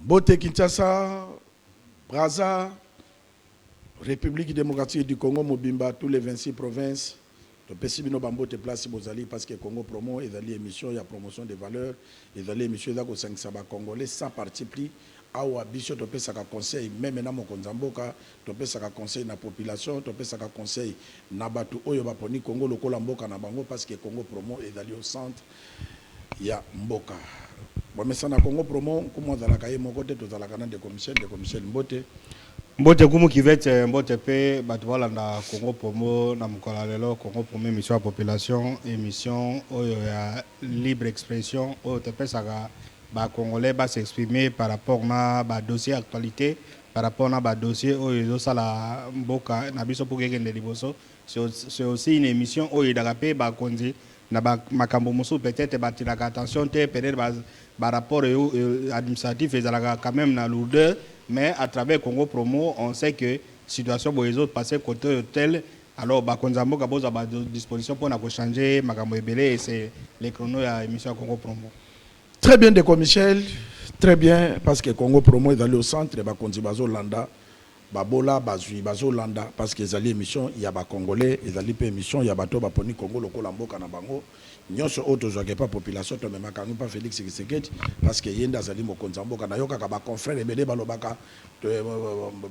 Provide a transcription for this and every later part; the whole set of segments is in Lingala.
Bote Kinshasa, Brazza, République démocratique du Congo, Mobimba, tous les 26 provinces. Le PCB no bambote place Bozali parce que Congo promo, et dans émission, il y a promotion des valeurs, et dans l'émission, il y a 5 sabat congolais sans parti pris. Awa biso to pesa ka conseil même na mokonzamboka to pesa ka conseil na population to pesa ka conseil na batu oyo baponi Congo lokola mboka na bango parce que Congo promo est allé au centre ya mboka bon mais ça na Congo promo comme dans la cahier mon côté to dans la canal de commission mbote mbote kumu kivete mbote pe batu wala na Congo promo na mkola lelo Congo promo émission à population émission oyo ya libre expression oyo to pesa ka les Congolais va s'exprimer par rapport à un dossier actualité, par rapport à un dossier où ils ont la mboka, c'est aussi une émission où ils ont fait peut-être attention peut-être par rapport à administratif et quand même dans lourdeur, mais à travers Congo Promo, on sait que la situation où ils ont passé côté hôtel. Alors, Konzamboka a disposition pour changer et c'est les chronos de l'émission Congo Promo. Très bien, Déco Michel. Très bien, parce que Congo Promo est allé au centre, Bakonzi Bazo Landa, Babola, Bazui, Bazo Landa, parce qu'ils allaient émission, il y a des Congolais, ils allaient émission, il y a Bato, Baponi Congo, Loko Lamboka Nabango. Nous sommes autres, nous pas population, mais nous pas Félix Tshisekedi, parce que Yenda Zali Mokonzamboka, Nayoka, confrère, et Bede Balobaka,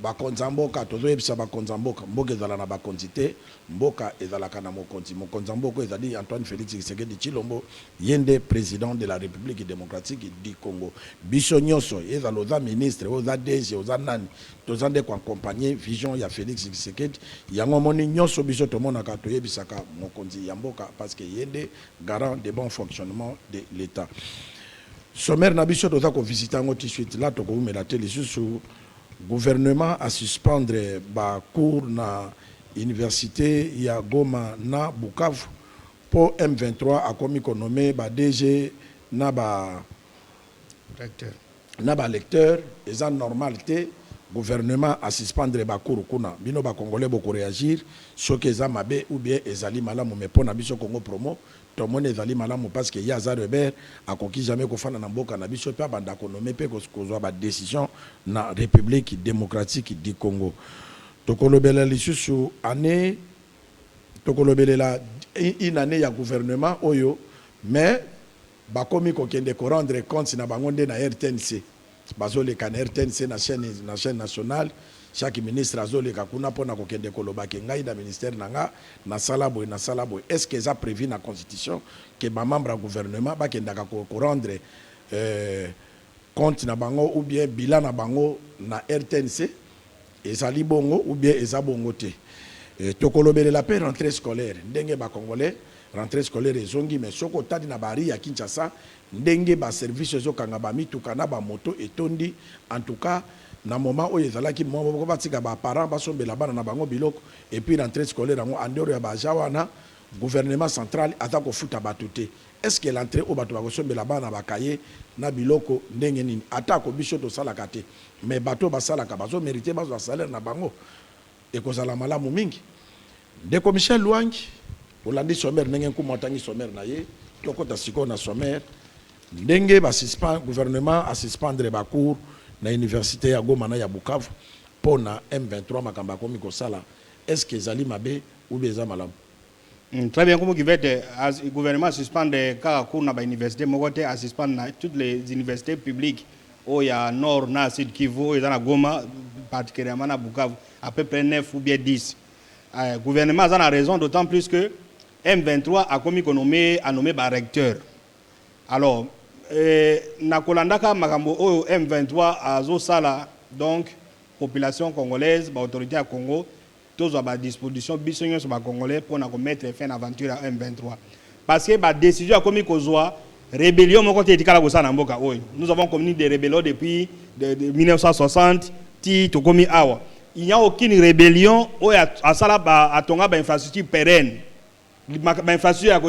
Bakonzamboka, Tozo Ebsa Bakonzamboka, Mboka Zala na Bakonzite, Mboka Ezala Kana Mokonzi, Mokonzamboka, Ezali Antoine Félix Tshisekedi Chilombo, Yende, président de la République démocratique du Congo. Bissonyoso, Ezaloza ministre, Oza DG, Oza Nani, Tozande ko accompagner vision ya Félix Tshisekedi, Yango Moni Nyoso Biso Tomonaka, Toye Bisaka, Mokonzi Yamboka, parce que Yende, garant des bons fonctionnements de l'État. Sommaire Nabiso doit visiter tout de suite là, tu peux la télé sur gouvernement à suspendre ba cours na université ya Goma na Bukavu pour M23 a commis qu'on nommé ba DG na ba lecteur et en normalité gouvernement à suspendre ba cours kuna bino ba congolais beaucoup réagir ce que za mabe ou bien ezali malamu mais pour na biso Congo promo tout le monde ezali malamu parce que Yaza Rebert a conquis jamais ko fana na mboka na biso pe banda ko nommer pe ko zo ba décision na République démocratique du Congo tokolobela lisusu année tokolobela une année ya gouvernement oyo mais ba komi ko kende ko rendre compte na bangonde na RTNC bazole kan RTNC na chaîne nationale chaque ministre azole kakuna pona ko kende ko lobake ngai da ministère nanga na salabo est-ce que ça prévu na constitution que ba membre du gouvernement ba kenda ko rendre compte na bango ou bien bilan na bango na RTNC ezali bongo ou bien ezabongo te tokolobele la paix rentrée scolaire ndenge ba congolais rentrée scolaire ezongi mais soko tadi na bari ya Kinshasa ndenge ba service zo kanga ba mituka na ba moto etondi en tout cas na moment où ezalaki mo batika ba parents basombela bana na bango biloko et puis rentrée scolaire ngo andoro ya ba jawana gouvernement central atako futa batute est-ce que l'entrée au bato ba kosombela bana ba kaye na biloko ndenge nini atako biso to sala kate mais bato ba sala ka bazo mériter bazo salaire na bango et ko sala malamu mingi Déco Michel Luangi olandi sommaire ndenge ko motangi sommaire na ye tokota siko na sommaire ndenge ba suspend gouvernement a suspendre ba cours na université ya Goma na ya Bukavu pona M23 makamba komi ko sala est-ce que zali mabe ou bien malamu très bien comme le gouvernement suspend car cours na ba université mokote a suspendre na toutes les universités publiques au ya nord na sud Kivu et dans la Goma particulièrement na Bukavu à peu près 9 ou bien 10 gouvernement a raison d'autant plus que M23 a commis qu'on a nommé par recteur. Alors, na kolandaka makambo o M23 a zo sala donc population congolaise, ba autorité à Congo, tous à disposition bisonyo sur ba congolais pour na mettre fin à aventure à M23. Parce que ba décision a commis kozwa rébellion mon côté etikala ko sana mboka oyo. Nous avons commis des rébellions depuis de 1960 ti to commis awa. Il n'y a aucune rébellion o a sala ba atonga ba infrastructure pérenne. Ma infrastructure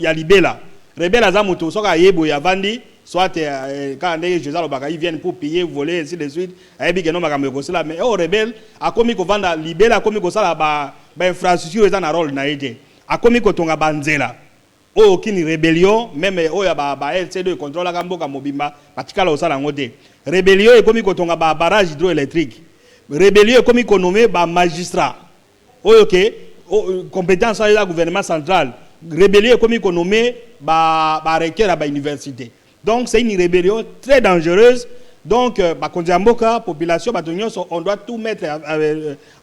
ya libela rebelle za moto soka yebo ya vandi soit quand les gens ils viennent pour payer voler ainsi de suite ayebi que non makambo ko sala mais rebelle a komi ko vanda libela komi ko sala ba infrastructure za na rôle na ete a komi ko tonga banzela aucune rébellion même oya ba LC2 contrôle la mboka mobimba patikala osala ngote rébellion et comme kotonga ba barrage hydroélectrique rébellion et comme nommé ba magistrat OK compétence à la gouvernement central rébellion et comme nommé ba recteur à ba université donc c'est une rébellion très dangereuse. Donc, la population, on doit tout mettre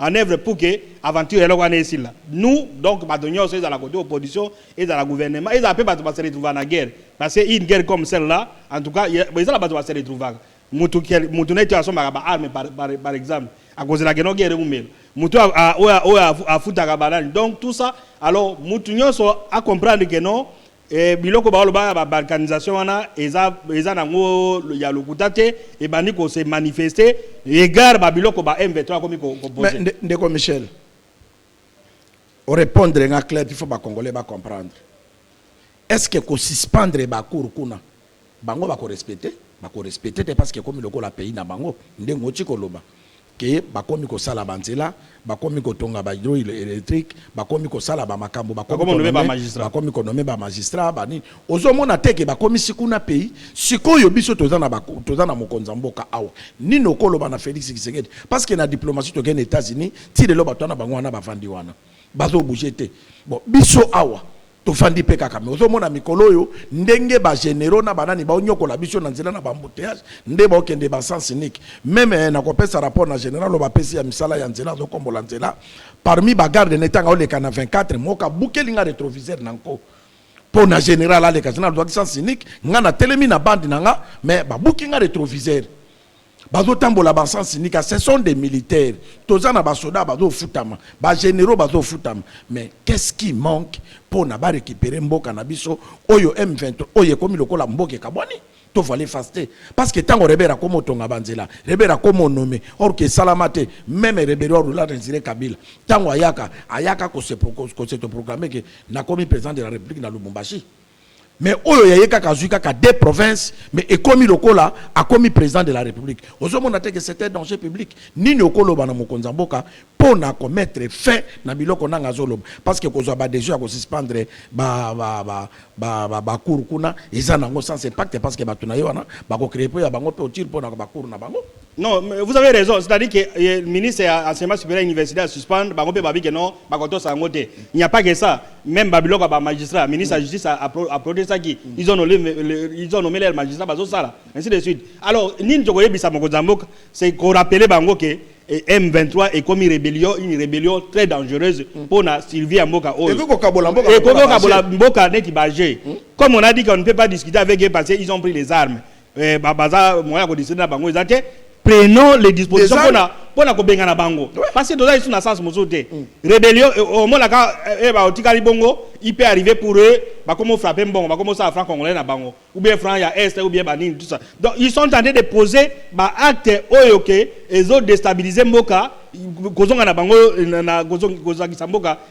en œuvre pour que l'aventure soit ici. Nous, donc, c'est dans la côté opposition et dans le gouvernement. Ils ont se retrouver en guerre. Parce qu'une guerre comme celle-là, en tout cas, ils ont se retrouver. Par exemple, à cause de la guerre, donc tout ça, alors, nous à comprendre que non. Et biloko ba ba balkanisation wana eza nango ya lokutate et bani ko se manifester égard ba biloko ba M23 comme ko poser mais ndeko Michel au répondre en clair il faut ba congolais ba comprendre est-ce que ko suspendre ba cour kuna bango ba ko respecter parce que comme loko la pays na bango ndengo tiko loba que bakomi ko sala banzela bakomi ko tonga ba hydroélectrique bakomi ko sala ba makambo bakomi ko nommer ba magistrat bani ozomona teke bakomi sikuna pays sikoyo biso tozana mokonza mboka awa nino koloba na Félix Tshisekedi parce que na diplomatie to gene États-Unis ti de lo batwana bango wana bafandi wana bazo bouger te bon biso awa to fandi pe kaka mais ozomona mikolo yo ndenge ba généraux na banani ba onyokola biso na nzela na ba embouteillage nde ba okende ba sens unique même na kopesa rapport na général ba pesi ya misala ya nzela zo kombola nzela parmi ba garde netanga ole kana 24 moka bukelinga rétroviseur nanko pour na général ale ka général doit sens unique ngana telemi na bande nanga mais ba bukinga rétroviseur bazo tambola ba sens unique ce sont des militaires tozana ba soda bazo futama ba généraux bazo futama mais qu'est-ce qui manque pour na ba récupérer mboka na biso oyo M23 oyo komi lokola mboke kabwani to fallait faster parce que tango rebera komo tonga banzela rebera komo nommé or que salamate même rebera rula Désiré Kabila tango ayaka ko se proclamer que na komi président de la République na Lubumbashi. Mais oyo ya yeka kazuika ka des provinces mais ekomi lokola a commis président de la République ozomona te que c'était danger public nini okolo bana mokonza mboka pona commettre fait na biloko nanga zoloba parce que kozwa ba déjà ko suspendre ba cour kuna eza nango sans impact parce que batuna yona ba ko créer po ya bango pe otir pona ba cour na bango. Non, mais vous avez raison, c'est-à-dire que le ministre de l'enseignement supérieur université a suspendu, il n'y a pas que ça, même Babylone a magistrat, le ministre de la justice a protégé ça qui ils ont nommé les magistrats, ainsi de suite. Alors, c'est qu'on rappelait Bango que M23 est comme une rébellion très dangereuse pour la Sylvie Mboka. Comme on a dit qu'on ne peut pas discuter avec eux parce qu'ils ont pris les armes. Prenons les dispositions pour la Kobengana Bango. Parce que dans le sens mozoté. Rébellion, au moins, il peut arriver pour eux, comment frapper Mbongo, comment ça franc congolais na Bango, ou bien franc ya Est, ou bien Banine, tout ça. Donc ils sont en train de poser acte oyoke, et autres déstabiliser Mboka, Kozonga na Bango,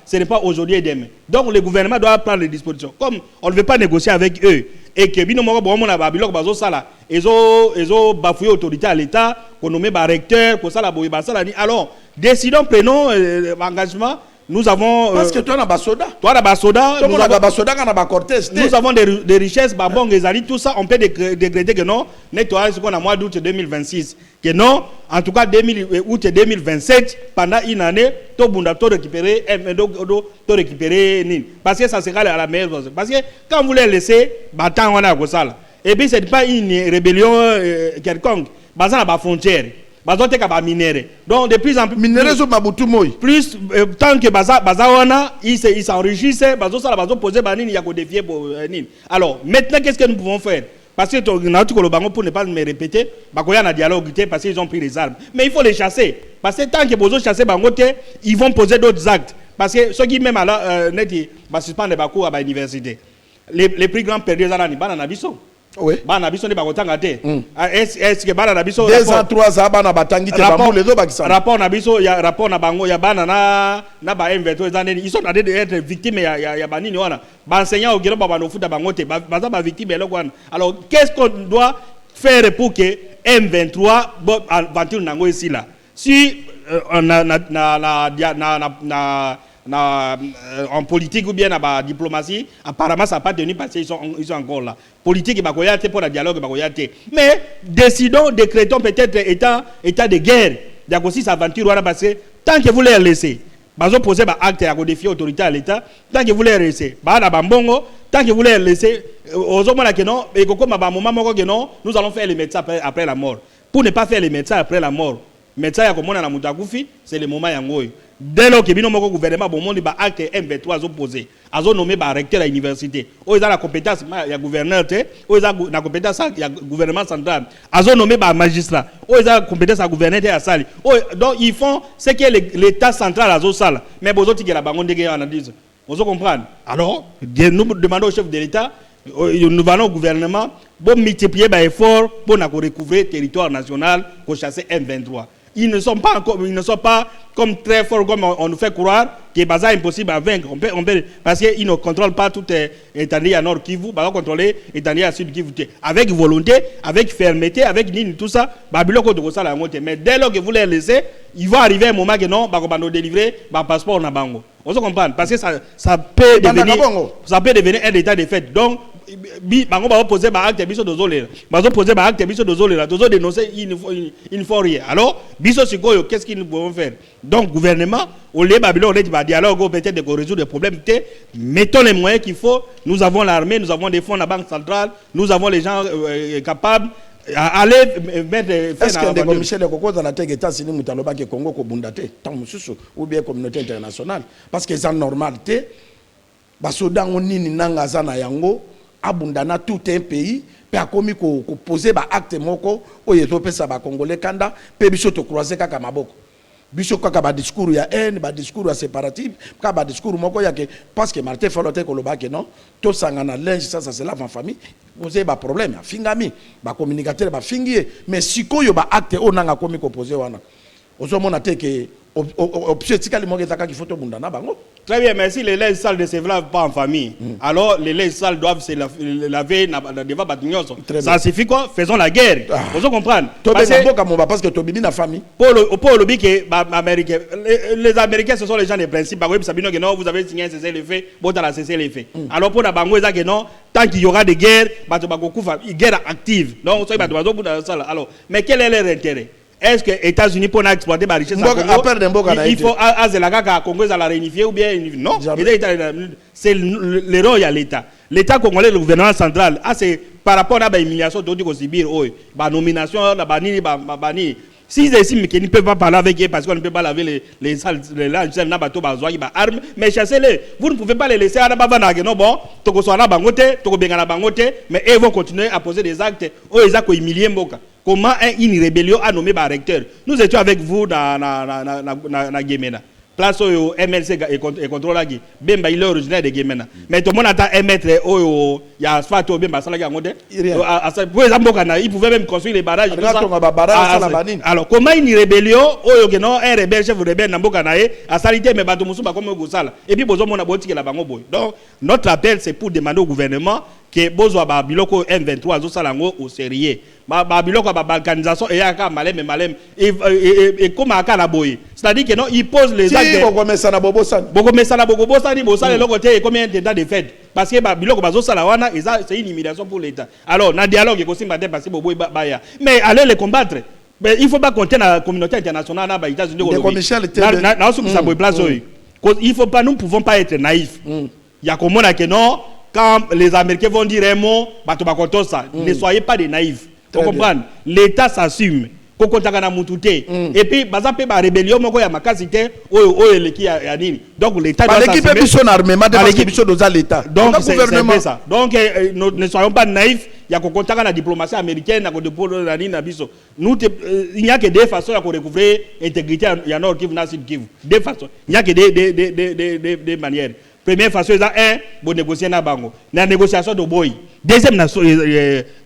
ce n'est pas aujourd'hui et demain. Donc le gouvernement doit prendre les dispositions. Comme on ne veut pas négocier avec eux, et que bino moko bon na babilok bazo sala ezo bafoué autorité à l'état qu'on nommé ba recteur ko sala boye ba sala ni alors décidons prenons engagement nous avons parce que toi na basoda nous avons des richesses babong ezali tout ça on peut décréter que non nettoyage qu'on a mois d'août 2026 que non en tout cas août 2027 pendant une année to bunda to récupérer parce que ça sera à la meilleure chose parce que quand vous les laissez battant on a ko sala et puis c'est pas une rébellion quelconque basée à la frontière. Donc de plus en plus plus tant que bazawana ils s'enrichissent bazo poser banini ya ko défier pour alors maintenant qu'est-ce que nous pouvons faire parce que pour ne pas me répéter bakoya na dialogue parce qu'ils ont pris les armes mais il faut les chasser parce que tant que bozo chasser bangote ils vont poser d'autres actes parce que ceux qui même là net ba suspendre ba cours à l'université les plus grands perdus za ni bana na biso. Oui. Bana biso ne bakotanga te. Est-ce que bana na biso 2 ans 3 ans bana batangi te bambo les autres bakisa. Rapport na biso ya rapport na bango ya bana na ba M23 zaneni ils sont en train d'être victimes ya banini wana. Ba enseignant au gero ba no futa bango te baza ba victime eloko wana. Alors qu'est-ce qu'on doit faire pour que M23 aventure nango ici là. Si on na en politique ou bien en diplomatie, apparemment ça n'a pas tenu parce qu'ils sont encore là. Politique, il y a pour le dialogue, mais décidons, décrétons peut-être état de guerre. Il y a aussi cette aventure parce que tant que vous les laissez, vous posez un acte à défier l'autorité à l'État, tant que vous les laissez, tant que vous les laissez, nous allons faire les médecins après la mort. Pour ne pas faire les médecins après la mort, médecin ya komona na mutakufi, c'est le moment yangoy. Dès lors que bino moko gouvernement bon monde ba acte M23 opposé, azo nommé ba recteur à l'université. O ils ont la compétence ya gouverneur té, o ils ont la compétence ya gouvernement central. Azo nommé ba magistrat. O ils ont la compétence à gouverneur té à sali. Donc ils font ce que l'état central azo sala. Mais bozo tiki la bango ndenge analyse. Vous comprenez? Alors, nous demandons au chef de l'État, nous allons au gouvernement pour multiplier les efforts pour recouvrir le territoire national pour chasser M23. Ils ne sont pas comme très forts comme on nous fait croire que c'est impossible à vaincre. Parce qu'ils ne contrôlent pas tout l'étendue à Nord Kivu, ils vont contrôler l'étendue à Sud Kivu. Avec volonté, avec fermeté, avec tout ça, mais dès lors que vous les laissez, il va arriver un moment que non, ils vont nous délivrer le passeport na bango. Vous comprenez? Parce que ça peut devenir un état de fait. Donc, bango va poser un acte biso dozolera. Bazo poser un acte biso dozolera. Dozo dénoncer, il ne faut rien. Alors, biso sikoyo, qu'est-ce qu'ils nous pouvons faire? Donc, gouvernement, au lieu de dialogue, peut-être de résoudre des problèmes, mettons les moyens qu'il faut. Nous avons l'armée, nous avons des fonds de la Banque centrale, nous avons les gens capables. Allez mettre. Est-ce que des commissaires de Coco dans la tête États-Unis Moutaloba qui Congo ko bundate tant mususu ou bien communauté internationale parce que c'est normalité basoda nini nanga zana yango abundana tout un pays pe akomi ko poser ba acte moko oyo to pesa ba congolais kanda pe biso to croiser kaka maboko biso kaka ba discours ya haine ba discours ya séparatisme ka ba discours moko ya que parce que Martin Folote ko loba que non to sangana linge ça c'est la famille vous avez un problème fingami ba communicateur ba fingier mais sikoyo ba acte onanga komi ko poser wana ozomona te que option tikali mo ketaka ki photo bundana bango. Très bien, merci. Les linges sales ne se lavent pas en famille. Alors, les linges sales doivent se laver devant Batignoso. Ça signifie quoi? Faisons la guerre. Vous comprenez? Parce que tu na famille. Pour le bique, les Américains, ce sont les gens des principes. Vous avez signé un cessez-le-feu, vous avez cessé les faits. Alors, pour la Bango, tant qu'il y aura des guerres, une guerre active. Donc, alors, mais quel est leur intérêt? Est-ce que les États-Unis pour exploiter la richesse il faut à Congo la réunifier ou bien non? C'est le rôle de l'État. L'État congolais, le gouvernement central, c'est par rapport à l'humiliation de Sibir, la nomination, la banni. S'ils estiment qu'ils ne peuvent pas parler avec eux parce qu'on ne peut pas laver les salles, armes, mais chassez-les. Vous ne pouvez pas les laisser à la banane. Non, bon, mais ils vont continuer à poser des actes. Ils ont humilié Mboka. Comment une rébellion a nommé par recteur? Nous étions avec vous dans Gemena. Place au MLC et contrôle là. Bemba il est originaire de Gemena. Mais tout le monde attend un mètre. Il y a asphalte au Bemba Salagi à Modé. Ils pouvaient même construire les barrages. Alors comment une rébellion? Un rebelle chef rebelle Nambokanae a salité mais Bato Moussouba comme Goussala. Et puis Bozo Mona Botique la Bango Boy. Donc notre appel c'est pour demander au gouvernement que Bozo Babiloko M23 Zosalango au sérieux. Babiloko balkanisation et yaka malem et comme aka la boy. C'est-à-dire que non, il pose les actes. Boko mesana bobosani bosale le côté combien d'états de fait parce que Babiloko Bazosala wana c'est une humiliation pour l'État. Alors na dialogue et aussi matin parce que boboy baya. Mais allez les combattre. Mais il ne faut pas compter dans la communauté internationale dans les États-Unis. Il ne faut pas, nous ne pouvons pas être naïfs. Il y a comme on que non, quand les Américains vont dire un mot, ne soyez pas des naïfs. Vous comprenez? L'État s'assume. Et puis, la rébellion, donc l'État doit s'assumer. Donc, c'est ça. Donc, ne soyons pas naïfs. Il y a la diplomatie américaine, il n'y a que des façons de recouvrir l'intégrité à Nord Kivu, Sud Kivu. Deux façons. Il n'y a que des manières. Première façon, c'est pour négocier na bango. La négociation de boy. Deuxième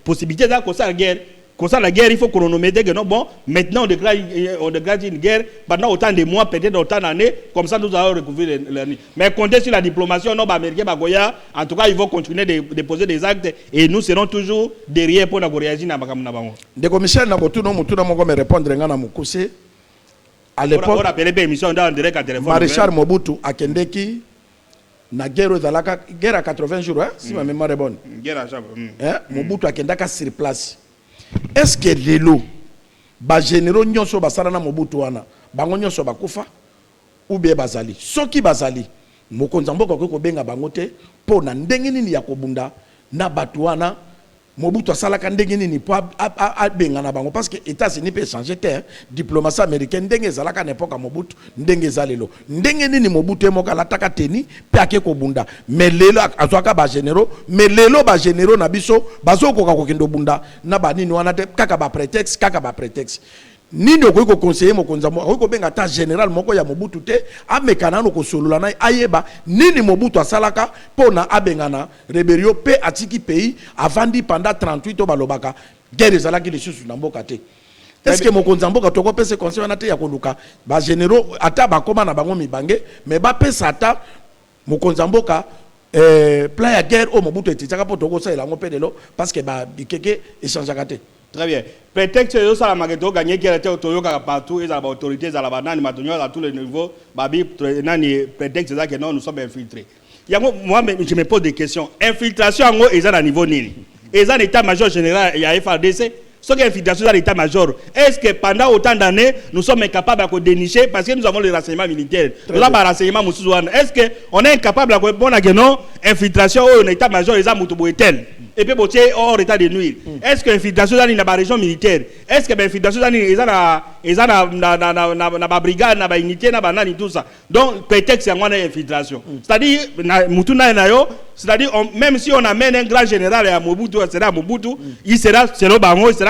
possibilité, c'est la guerre. Comme ça, la guerre, il faut chronométrer que non, bon, maintenant on déclare une guerre, pendant autant de mois, peut-être autant d'années, comme ça nous allons recouvrir l'année. Mais compter sur la diplomatie, non, américain, Bagoya, en tout cas, ils vont continuer de poser des actes et nous serons toujours derrière pour réagir à Bakamna Bango. Des commissaires, nous me répondre à mon à l'époque, on appelait bien émission dans direct à téléphone. Maréchal Mobutu a kendeki na guerre zalaka guerre à 80 jours hein, si ma mémoire est bonne. Guerre à chaque. Hein, Mobutu a kendaka sur place. Est-ce que lelo ba généraux nyonso basala na Mobutu wana bango nyonso bakufa ou bien bazali soki bazali mokonzi mboka ko benga bango te po na ndenge nini ya kobunda na batu wana Mobutu asalaka ndenge nini po benga na bango parce que États-Unis peut changer terre diplomatie américaine ndenge zalaka na époque Mobutu ndenge zalelo ndenge nini Mobutu emoka lataka teni pe ake kobunda mais lelo azwaka ba généraux mais lelo ba généraux na biso bazokoka kokendo bunda na ba nini wana te kaka ba prétexte nini okoki conseiller mokonzi okoki kobenga ta général moko ya Mobutu te amekana no kosolola na ayeba nini Mobutu asalaka pona abengana rebellion pe atiki pays avandi pendant 38 ans balobaka guerre ezalaki lisusu na mboka te. Est-ce que mokonzi mboka toko pese conseil na te ya koluka ba généraux ata bakoma na bango mibange mais ba pesa ata mokonzi mboka plan ya guerre o Mobutu etitaka po toko sa elango pe lelo parce que ba bikeke échangeaka te. Très bien. Prétexte que ça a gagné qui était partout, et les autorités, à tous les niveaux, prétexte que non, nous sommes infiltrés. Moi, je me pose des questions. Infiltration, ils ont un niveau nil. Ils ont un état-major général, il y a FARDC. Ce qui est infiltration dans l'état-major, est-ce que pendant autant d'années, nous sommes incapables de dénicher parce que nous avons les renseignements militaires, nous avons les renseignements musulmans. Est-ce qu'on est incapable de répondre à non infiltration au état-major, ils ont tel et puis hors état de nuire. Est-ce que l'infiltration dans la région militaire, est-ce que l'infiltration dans la brigade, dans la unité, dans tout ça. Donc prétexte c'est une infiltration. C'est-à-dire c'est-à-dire même si on amène un grand général à Mobutu, il sera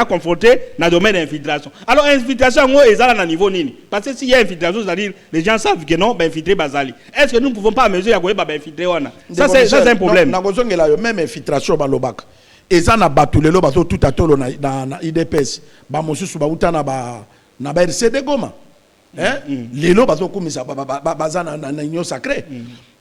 confronté dans le domaine d'infiltration. Alors infiltration est à niveau nini. Parce que s'il y a infiltration, c'est-à-dire les gens savent que non, ben infiltrer Bazali. Est-ce que nous ne pouvons pas mesurer à infiltrer ça c'est un problème. Même infiltration balobaka. Eza na batulelo bazo tout à tolo na IDPS. Ba mosusu ba uta na ba RCD Goma. Lelo bazo kumisa baza na union sacrée.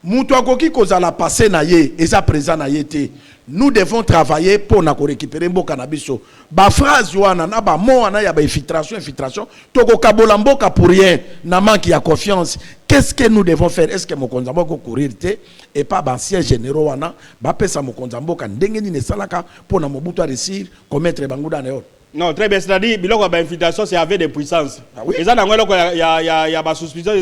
Mutu akoki kozala passé na ye, eza présent na ye te. Nous devons travailler pour récupérer mboka na biso. Ba phrase wana na ba mo wana ya ba infiltration toko kabola mboka pour rien na manque ya confiance. Qu'est-ce que nous devons faire? Est-ce que mokonzi mboka courir te et pas ancien généraux wana ba pesa mokonzi mboka ndenge ni salaka pour na Mobutu réussir commettre banguda na yo? Non, très bien, c'est-à-dire que l'infiltration c'est avec des puissances. Ah oui? Et ça, il y a des suspicions,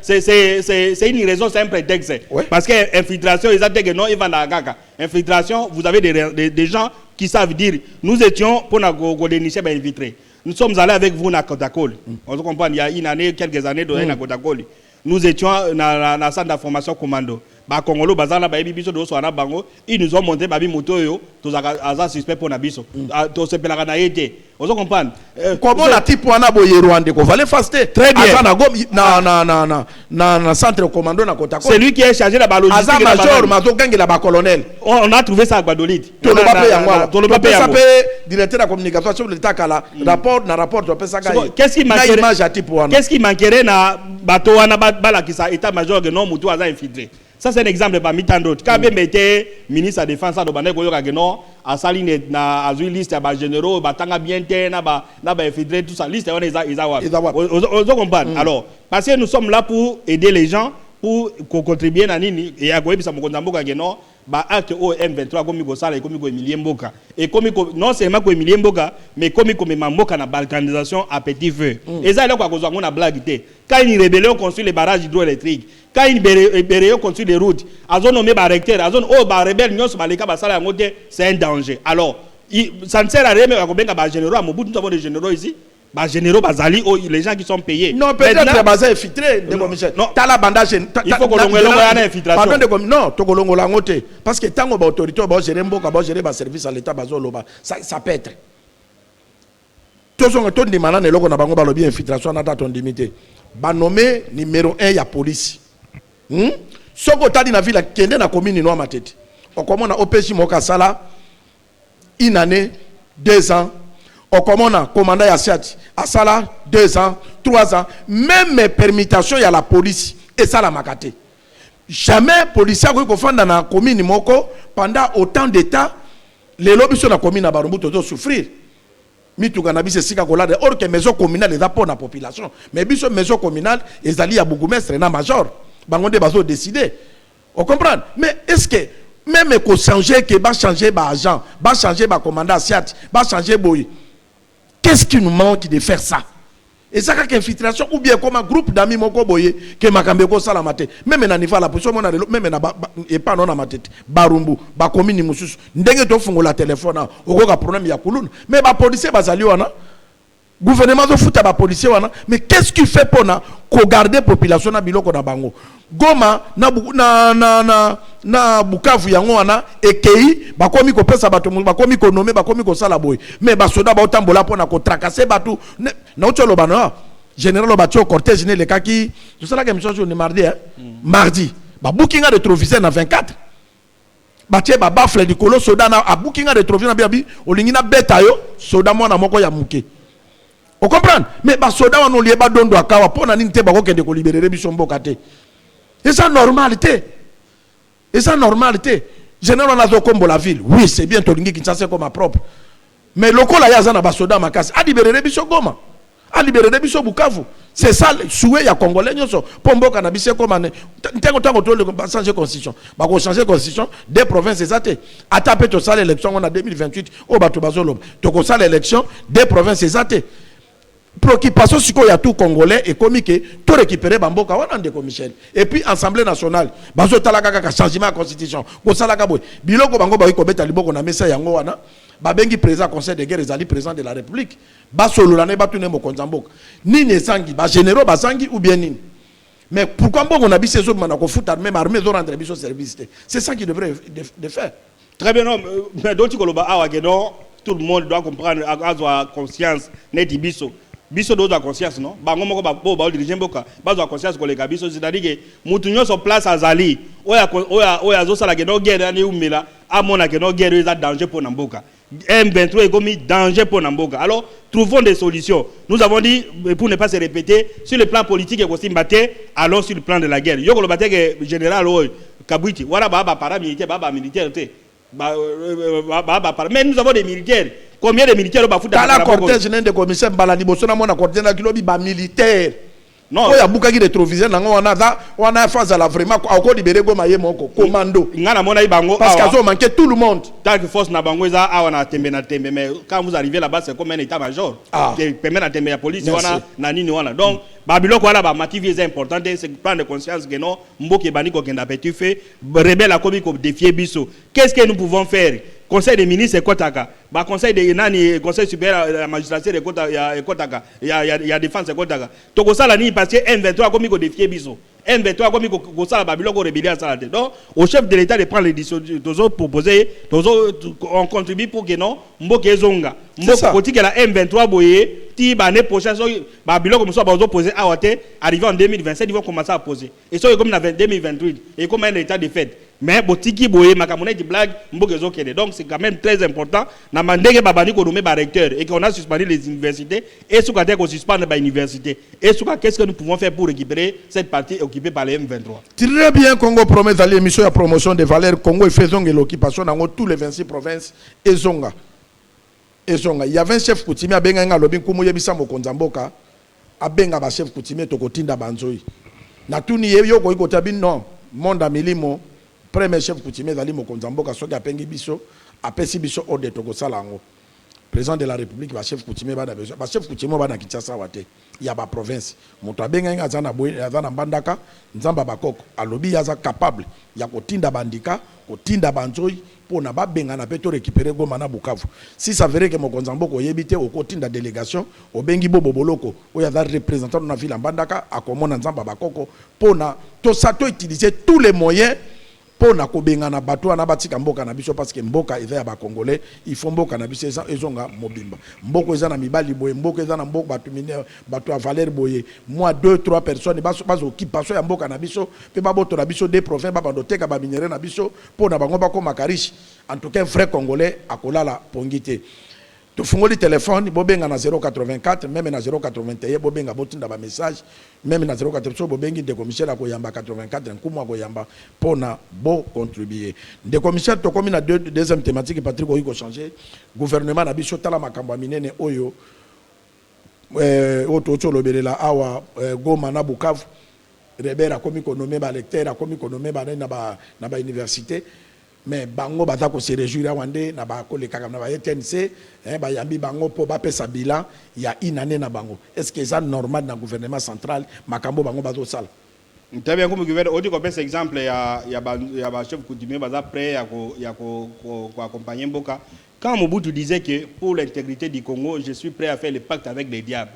c'est une raison, c'est un prétexte. Oui. Parce que l'infiltration, ils ont dit que non, il va dans la infiltration, vous avez des gens qui savent dire, nous étions pour nous dénicher, infiltrer. Nous sommes allés avec vous à Kotakol. On se comprend, il y a une année, quelques années, à Kotakol. Nous étions dans la centre d'information commando. Congolo bazana ba biso do so na bango ils nous ont monté babi moto yo to za suspect pour na biso to se pelaka na yete on se comprend comment la type wana boye Rwanda ko fallait faster très bien na centre commando na Kotako c'est lui qui est chargé de la logistique major mazo gangela ba colonel on a trouvé ça à Guadolite to le pape yango directeur de la communication sur l'état kala rapport to pesa gaye qu'est-ce qui manquerait na bato wana bala ki sa état major que non mutu aza infiltré. Ça c'est un exemple parmi tant d'autres. Quand même était ministre de la Défense à Dobane Goyo Kageno, à Saline na azui liste à généraux, batanga bien té na ba infiltré tout ça liste on ils comprendre. Alors parce que nous sommes là pour aider les gens pour contribuer à nini et à goye bisa mokonza mboka Kageno ba acte o M23 comme ko sala comme ko Emilie Mboka et comme non seulement ko Emilie Mboka mais comme ko Mboka na balkanisation à petit feu. Et ça là quoi kozwa ngona blague té. Quand une rébellion construit les barrages hydroélectriques, quand une rébellion construit les routes, à zone nommé par recteur, à zone oh ba rebelle nyos baleka ba sala ngote c'est un danger. Alors ça ne sert à rien mais ko benga ba généraux à Mobutu nous avons des généraux ici. Bah généraux bazali les gens qui sont payés. Non peut-être bazali infiltré de Michel. Tala bandage il faut que l'on ait une infiltration. Pardon de non to kolongo la ngote parce que tango ba autorité ba gérer mboka ba gérer ba service à l'état bazolo ba ça peut être. Tozonga to ndimana ne loko na bango ba lobi infiltration na date on limité. Ba nommé numéro 1 ya police. Soko tadi na ville kende na commune no matete. On commence na OPJ moka sala une année 2 ans. On commande commandant Yassiat à Sala 2 ans, 3 ans, même mes permutations il y a la police et ça la makate. Jamais policier qui fait dans la commune moko pendant autant d'état les lobbies sur la commune à Barumbu doivent souffrir. mituka na biso esika kolala or que maison communale eza pour la population mais biso maison communale ezali ya bourgmestre na major bango nde bazo décider on comprend mais est-ce que même qu'on changer que va changer ba agent va changer ba commandant siat va changer boy qu'est-ce qui nous manque de faire ça et ça qu'une infiltration ou bien comme un groupe d'amis moko boye que makambe ko sala maté même na niveau la position mona même na et pas non na matete barumbu ba commune mususu ndenge to fungola téléphone okoka problème ya kuluna mais ba policier bazali wana gouvernement zo futa ba policier wana mais qu'est-ce qu'il fait pour na ko garder population na biloko na bango Goma na Bukavu yango wana ekei bakomi ko pesa bato bakomi ko nommer bakomi ko sala boy mais ba soda ba otambola pona ko tracasser batu na otolo bana général Obatio cortège ne le kaki tout ça la comme chose on mardi mardi ba booking a rétroviseur na 24 batie ba bafle du colo soda na a booking a rétroviseur na biabi olingi na beta yo soda mona moko ya muke. On comprend mais ba soda wana olié ba dondo akawa pona nini te ba ko kende ko libérer biso mboka te. Et ça normalité. Et ça normalité. Général Nazo Kombo la ville. Oui, c'est bien Tolingi Kinshasa comme ma propre. Mais le col a na basoda makasi. A libéré biso Goma. A libéré biso Bukavu. C'est ça le souhait ya congolais nyoso. Pombo kanabise comme ane. Ntengo tango to le changer constitution. Ba ko changer constitution des provinces exactes. Ata pe to sala élection en 2028 au bato bazolo. To ko sala élection des provinces exactes. Préoccupation sur quoi il y a tout congolais et comique tout récupérer bamboka wana ndeko Michel et puis assemblée nationale bazo talaka kaka changement de constitution ko salaka boy biloko bango ba ko beta liboko na mesa yango wana ba bengi président conseil de guerre ezali président de la république ba solo la ne ba tune mokonza mboka nini sangi ba généraux ba sangi ou bien nini mais pourquoi mbongo na biso zo mana ko futa même armée zo rendre biso service c'est ça qui devrait de faire très bien non mais d'autres koloba awa que non tout le monde doit comprendre avoir conscience net biso biso doza conscience non bango moko ba bo diriger mboka bazo conscience ko leka biso c'est-à-dire que mutu nyoso place azali oya zo sala ke no guerre ani umela amona ke no guerre est danger pour mboka M23 est comme danger pour mboka alors trouvons des solutions nous avons dit pour ne pas se répéter sur le plan politique et aussi mbaté alors sur le plan de la guerre yoko lo baté que général Kabwiti wala ba paramilitaire ba militaire te mais nous avons des militaires. Combien de militaires ont fait la cortège de commissaire Baladi Bosona mona cortège na kilobi ba militaire. Non, il y a beaucoup de rétroviseurs on a phase à la vraiment encore libéré Goma ye moko commando. Ngana mona ibango parce qu'ils ont manqué tout le monde. Tant que force na bango eza awana tembe na tembe mais quand vous arrivez là-bas c'est comme un état major qui permet na tembe la police wana na nini wana. Donc babiloko wana ba motif est important c'est prendre conscience que non mboke bani ko kenda petit fait rebelle a komi ko défier biso. Qu'est-ce que nous pouvons faire? Conseil des ministres Kotaka, bah conseil des nani, conseil supérieur de la magistrature Kotaka, il y a défense Kotaka. Toko ça la ni parce que M23 comme il ko défier biso. M23 comme il ko ça la Babylone ko rébellion à ça. Donc au chef de l'État de prendre les décisions, toujours proposer, toujours on contribue pour que non mboke zonga. Mboke politique la M23 boye ti ba né prochain so Babylone comme ça ba poser à Ouate arrivé en 2027 ils vont commencer à poser. Et ça comme en 2028 et comme un état de fait. Mais botiki boye makamone di blague mboke zokede. Donc c'est quand même très important na mandenge babani ko nommer ba recteur et qu'on a suspendu les universités et sous côté qu'on suspende ba université et sous qu'est-ce que nous pouvons faire pour récupérer cette partie occupée par les M23. Très bien. Congo promet d'aller émission de promotion des valeurs Congo et faisons l'occupation dans tous les 26 provinces et zonga. Et zonga il y avait un chef coutumier abenga ngalobi kumu yebisa mokonza mboka abenga ba chef coutumier to kotinda banzoi na tuni yo ko ikotabi non monde milimo premier chef coutumier zali mokonza mboka soki apengi biso apesi biso ode to kosala ngo président de la république ba chef coutumier ba besoin ba chef coutumier ba na Kinshasa wate ya ba province moto abenga nga zana boy zana mbandaka nzamba bakoko alobi yaza capable ya kotinda bandika kotinda banzoi pona ba benga na peto récupérer Goma na Bukavu si ça verrait que mokonza mboko yebite o kotinda délégation o bengi bobo boloko o ya représentant na ville mbandaka akomona nzamba bakoko pona to sato utiliser tous les moyens pour na kobenga na bato na batika mboka na biso parce que mboka eza ya ba congolais il faut mboka na biso ezonga mobimba mboko eza na mibali boye mboko eza na mboka bato mineur bato ya valeur boye moi 2-3 personnes baso occupation ya mboka na biso pe baboto na biso des provinces ba bandoteka ba minéraux na biso pour na bango ba ko makarishi en tout cas vrai congolais akolala pongité Tu fungoli téléphone, bobenga na 084, même na 081, bobenga botinda ba message, même na 084, bobengi de commissaire à koyamba 84, nkumwa koyamba pona bo contribuer. De commissaire to komi na deuxième thématique Patrick Oyiko changer, gouvernement na biso tala makambo minene oyo oto lobelela awa Goma na Bukavu, Rebera komi konomé ba lecteur, a komi konomé ba na ba université. Mais bango batako se réjouir wande na ba ko le kaka na ba TNC ba yambi bango po ba pesa bilan ya inane na bango. Est-ce que ça normal dans gouvernement central makambo bango bazo sala? Très bien, comme gouvernement, on dit qu'on peut cet exemple il y a chef coutumier baza prêt à accompagner Mboka. Quand Mobutu disait que pour l'intégrité du Congo, je suis prêt à faire le pacte avec les diables.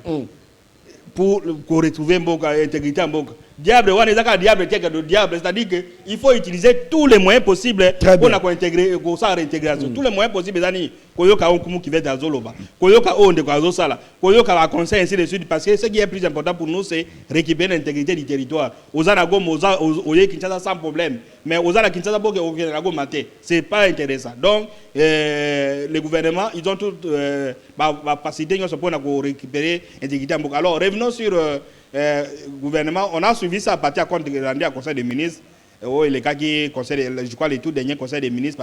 Pour retrouver Mboka, l'intégrité en Mboka. Diable, on est d'accord, diable, c'est-à-dire qu'il faut utiliser tous les moyens possibles pour intégrer, pour sa réintégration. Tous les moyens possibles, c'est-à-dire Koyoka Okumu qui va être à Zoloba, Koyoka Onde Kwazo Sala, Koyoka la conseil ainsi de suite, parce que ce qui est plus important pour nous, c'est récupérer l'intégrité du territoire. Aux Anagom, aux Kinshasa sans problème, mais aux Anagom Kinshasa pour que maté, c'est pas intéressant. Donc, les gouvernements, ils ont tout facilité pour récupérer l'intégrité. Alors, revenons sur gouvernement, on a suivi ça à partir de compte rendu à conseil des ministres. Je crois les tout derniers conseils des ministres,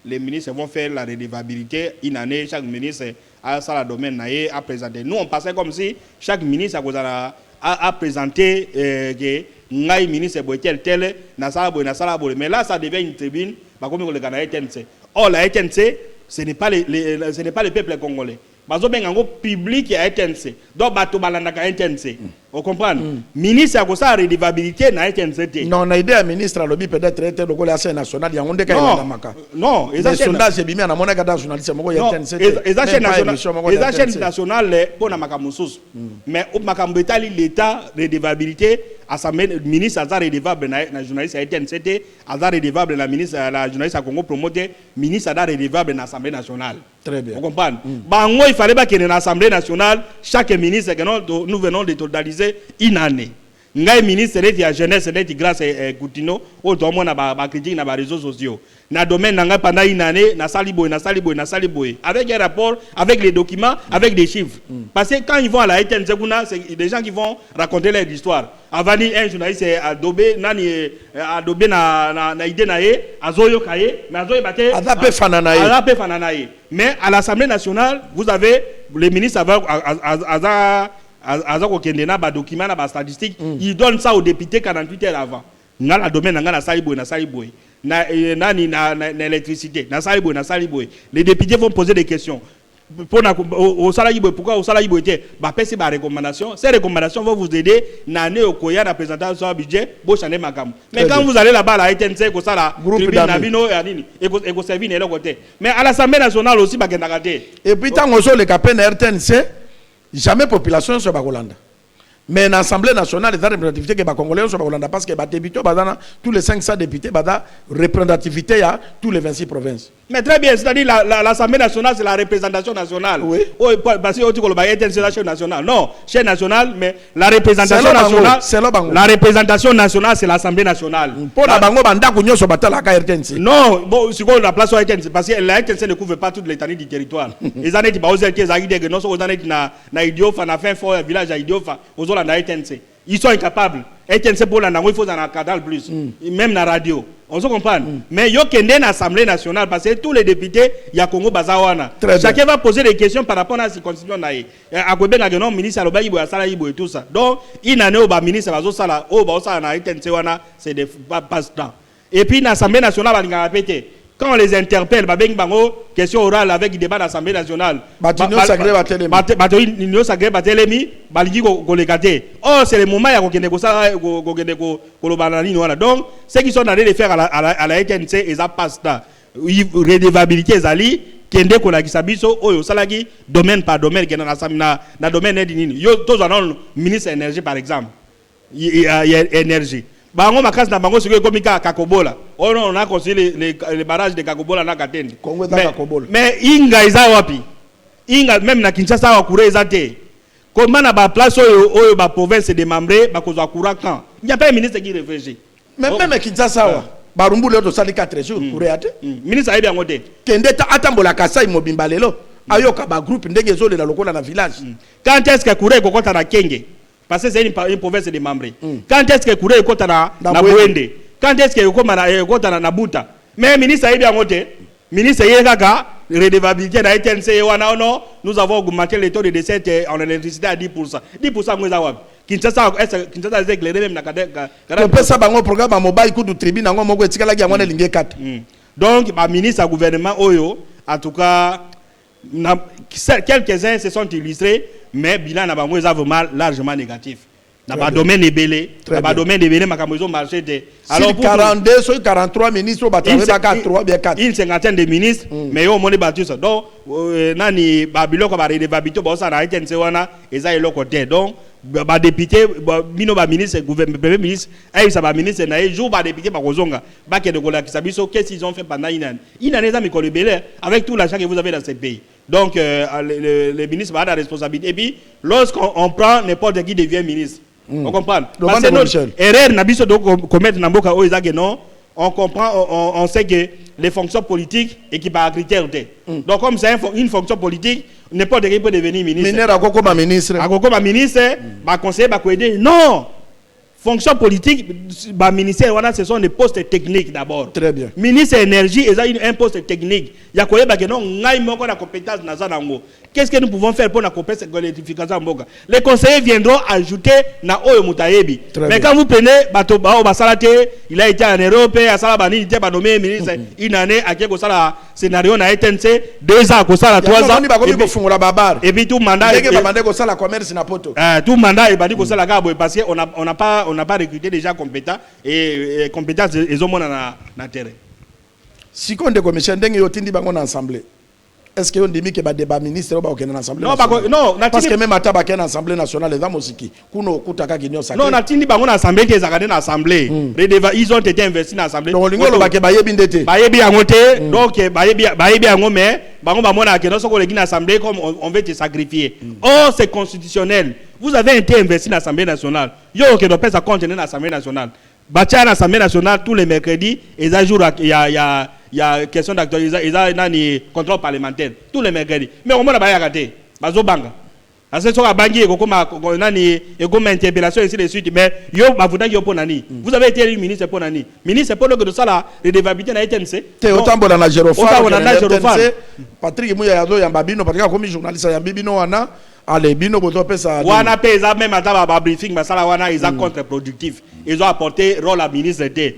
les ministres vont faire la redevabilité une année, chaque ministre a ça la domaine à présenter. Nous on passait comme si chaque ministre a présenté que ngai ministre tel mais là ça devient une tribune comme le Ghana TNC. Or la TNC ce n'est pas le peuple congolais. Bazo bengango public ya TNC. Donc bato balanda ka TNC. Vous comprenez? Ministre a kosa redevabilité na TNC. Non, na idée ministre lobby peut-être être le l'Assemblée nationale ya onde ka na maka. Non, les sondages bimi na mona ka dans journaliste moko ya TNC. Les chaînes nationales pour na makamusus. Mais au makambo etali l'état redevabilité assemblée ministre azar redevable na journaliste ya TNC, azar redevable na ministre la journaliste à Congo promoter, ministre azar redevable na assemblée nationale. Très bien. Vous comprenez? Bango il fallait pas que dans l'assemblée nationale chaque ministre que nous venons de totaliser une année. Ngai ministre de la jeunesse de grâce Coutino au domaine na ba critique na ba réseaux sociaux. Na domaine nanga pendant une année na saliboy avec un rapport, avec les documents, avec des chiffres. Parce que quand ils vont à la ETN c'est des gens qui vont raconter leur histoire. Avani un journaliste adobé na idée nae azoyo kaye mais azoyo baté adape fananaye. Mais à l'Assemblée nationale, vous avez les ministres documents, statistiques, ils donnent ça aux députés 48 heures avant. Dans le domaine, na saliboy, na électricité, na saliboy. Les députés vont poser des questions. Pourquoi au salaire était passer par recommandation. Ces recommandations vont vous aider à au koya la présentation du budget pour changer makam. Mais quand vous allez là-bas la ITNC ko sala tribune nabino et anini et ko servir les côté. Mais à l'Assemblée nationale aussi ba kendakate. Et puis tant on le capitaine RTNC jamais population sur Bagolanda. Mais l'Assemblée nationale, les représentativité que les Congolais sont Bagolanda parce que les députés, tous les 500 députés, représentativité à tous les 26 provinces. Mais très bien, c'est-à-dire l'Assemblée nationale, c'est la représentation nationale. Oui. Parce que c'est la chaîne nationale. Non, chaîne nationale, mais la représentation nationale. C'est le Bango. La représentation nationale, c'est l'Assemblée nationale. Pour la Bango, Banda Kounyo sur la RTNC. Non, bon, c'est quoi la place sur la RTNC? Parce que la RTNC ne couvre pas toute l'étendue du territoire. Les années qui sont non seulement aux années qui na Idiofa, na fin fort village à Idiofa, aux autres na RTNC. Ils sont incapables. RTNC pour la il faut en cadre plus. Même la radio. On se comprend. Mais il y a une assemblée nationale parce que tous les députés, il y a Congo Bazawana. Chacun va poser des questions par rapport à cette constitution. À Kobe, il y a un ministre et tout ça. Donc, il y a un ministre c'est des passe-temps. Et puis, l'Assemblée nationale va répéter. Quand on les interpelle, question orale avec le débat de l'Assemblée nationale. Oh, c'est le moment où donc, ceux qui sont allés les faire à la ETNC, ils passent là. Redevabilité, ils allaient. Kende kola kisabiso oyo salagi domaine par domaine na domaine d'ini. Yo tous en ministre énergie par exemple. Il y a énergie. Bango makasi na bango siko komika Kakobola. On a construit les barrages de Kakobola na Katende. Mais inga iza wapi? Inga même na Kinshasa wa kure ezate. Comment na ba place oyo ba province démembrée ba kozwa courant quand? Il n'y a pas un ministre qui réfléchit. Même Kinshasa wa Barumbu le to sali 4 jours kure ate. Ministre ayebi yango te. Kende ta atambola Kasai mobimba lelo. ayoka ba groupe ndenge zo la lokola na village. Quand est-ce que Kouré kokota na Kenge? Parce que c'est une province de Mambré. Quand est-ce que Kouré kokota na Bwende? Quand est-ce que kokota na Buta? Mais ministre a bien voté. Ministre Yekaka, redevabilité na ETNC wana non, nous avons augmenté le taux de décès en électricité à 10%. 10% mweza wapi? Kinshasa est éclairé même na kadeka. On peut ça bango programme à mobile coup de tribune nango moko etikala ki ngwana linge 4. Donc ba ministre à gouvernement oyo en tout cas quelques-uns se sont illustrés mais bilan na bango est vraiment largement négatif. Dans le domaine des belés, dans le domaine des belés, ma marché de. Alors, 42, sur 43 ministres, on va travailler 3 bien 4. Une cinquantaine de ministres, mais on a battu ça. Donc, nani babilo ko ba redevabilité bo ça na été wana eza elo côté. Donc, ba député, bino ba ministre, gouvernement, premier ministre, ayi ça ba ministre na jour ba député ba kozonga, ba ke de kola ki sabiso qu'est-ce qu'ils ont fait pendant une année. Une année ça mi ko belé avec tout l'argent que vous avez dans ce pays. Donc, les ministres ont la responsabilité. Et puis, lorsqu'on prend n'importe qui devient ministre. On comprend. Parce que notre erreur n'a pas de commettre n'importe quoi non. On comprend, on sait que les fonctions politiques équipent à critères. Donc comme c'est une fonction politique, n'importe qui peut devenir ministre. Ministre, conseiller, aider. Non. Fonction politique, ministère, ce sont des postes techniques d'abord. Très bien. Ministre énergie, c'est un poste technique. Il y a quoi la compétence dans. Qu'est-ce que nous pouvons faire pour la compétence de l'électrification? Les conseillers viendront ajouter na oyo mutayebi. Mais quand vous prenez Bato Basalate, il a été en Europe, à Salabani, il était nommé ministre une année, à quelque chose scénario na ETNC, 2 ans, à ça 3 ans. Et puis tout mandat. Tout mandat est badi ko sala gabo parce qu'on n'a pas recruté déjà compétents et compétences ils ont na terrain. Si on de commission ndenge yotindi bango na assemblée. Est-ce que on dit que ba débat ministre ba okena na assemblée? Non, parce que même ata ba kena assemblée nationale les amosiki kuno kutaka kinyo sake. Non, natindi bango na assemblée que zakade na assemblée. Ils ont été investis na assemblée. Donc lingolo ba ke ba yebi ndete. Ba yebi angote donc ba yebi ango mais bango ba mona ke no soko legi na assemblée comme on veut te sacrifier. Oh, c'est constitutionnel. Vous avez été investi dans l'Assemblée nationale. Yo que doit pas contenir l'Assemblée nationale. Bâtir l'Assemblée nationale tous les mercredis et un jour il y a question d'actualisation, il y a un contrôle parlementaire tous les mercredis. Mais au moins la baïa raté. Bazo banga. À ce soir bangi et comme interpellation ici de suite mais yo bavuda yo ponani. Vous avez été élu ministre ponani. Ministre pour le que de ça là redevabilité na ETNC. Té autant bon na Jérofar. Patrick Mouya yazo yambabino parce que comme journaliste yambibino wana allez, bino boto pesa. Wana pesa même à ba briefing basala wana ils sont contre-productifs. Ils ont apporté rôle à ministre d'été.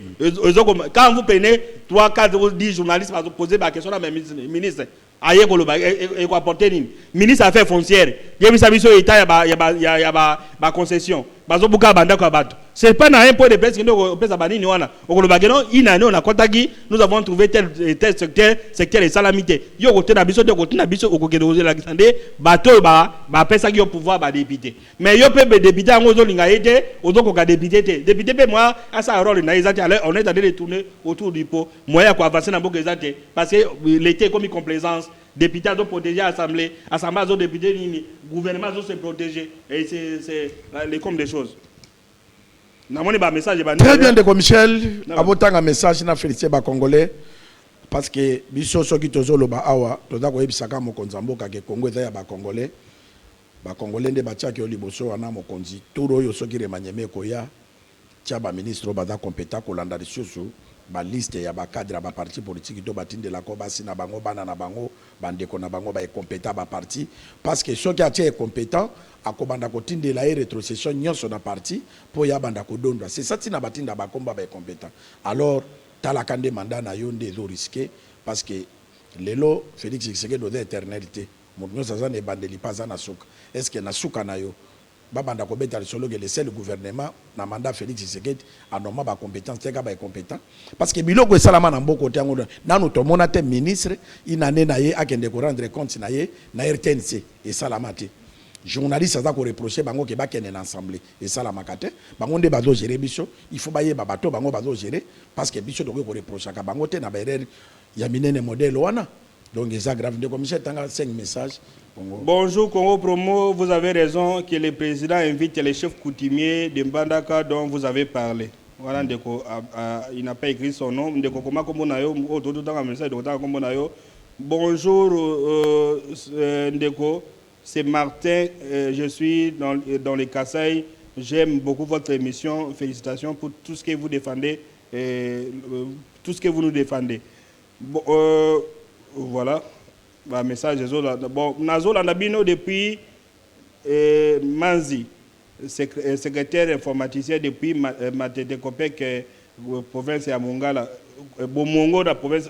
Quand vous prenez 3 4 10 journalistes pour poser la question à ministre aye koloba et quoi apporter ni ministre affaires foncières. Yebi sabiso état ya ba concession. Bazo buka banda kwa bato. C'est pas dans un point de presse que nous pesa banini wana. Okoloba non une année on a contagi nous avons trouvé tel secteur et salamité. Yo côté na biso de côté na biso okokendo la kisande bato ba pesa ki au pouvoir ba député. Mais yo peut député ngozo linga ete ozoko ka député te. Député pe moi à sa rôle na ezati on est en train de tourner autour du pot. Moyen quoi avancer na boka ezati parce que l'été comme complaisance députés ont protégé l'Assemblée, l'Assemblée a député, le gouvernement a se protégé. Et c'est les comme des choses. Très bien, de Michel. Aboutang un message na félicité ba Congolais parce que biso soki tozolo ba awa toza ko yebisaka mokonzambo ka ke Congo eza ya ba Congolais. Ba Congolais nde batia ke liboso wana mokonzi. Turo yo soki remanyeme ko ya tia ba ministre baza compétent ko landa lisusu. Ba liste ya ba cadre ba parti politique to batinde la ko basi na bango bana na bango bandeko na bango ba compétent ba parti parce que soki atie compétent akobanda ko tinde la rétrocession nyonso na parti po ya banda ko dondwa c'est ça tina batinda ba komba ba compétent alors tala kande mandat na yo nde zo risqué parce que lelo Félix Tshisekedi de éternalité mon nyonso za ne bandeli pas na suka est-ce que na suka na yo babanda ko beta solo que le seul gouvernement na mandat Félix Tshisekedi a normalement ba compétence teka ba compétent parce que biloko esalama na mboko tango nanu to mona te ministre inane na ye akende ko rendre compte na ye na RTNC et salamate journaliste aza ko reprocher bango ke ba kene na assemblée et salamaka te bango nde bazo gérer biso il faut ba ye ba bato bango bazo gérer parce que biso to ko reprocher ka bango te na ba erreur ya minene modèle wana donc c'est grave de comme tanga 5 messages. Bonjour Congo Promo, vous avez raison que le président invite les chefs coutumiers de Mbandaka dont vous avez parlé. Voilà, il n'a pas écrit son nom. Ndeko koma kombo na yo, ototo tanga message de kotanga kombo na yo. Bonjour Ndeko, c'est Martin, je suis dans les Kasaï. J'aime beaucoup votre émission. Félicitations pour tout ce que vous défendez, tout ce que vous nous défendez. Bon, voilà, bah, message. Bon, Nazo Landabino depuis Manzi, secrétaire informaticien depuis Matete Kopek, province à Mongala, Bomongo, la province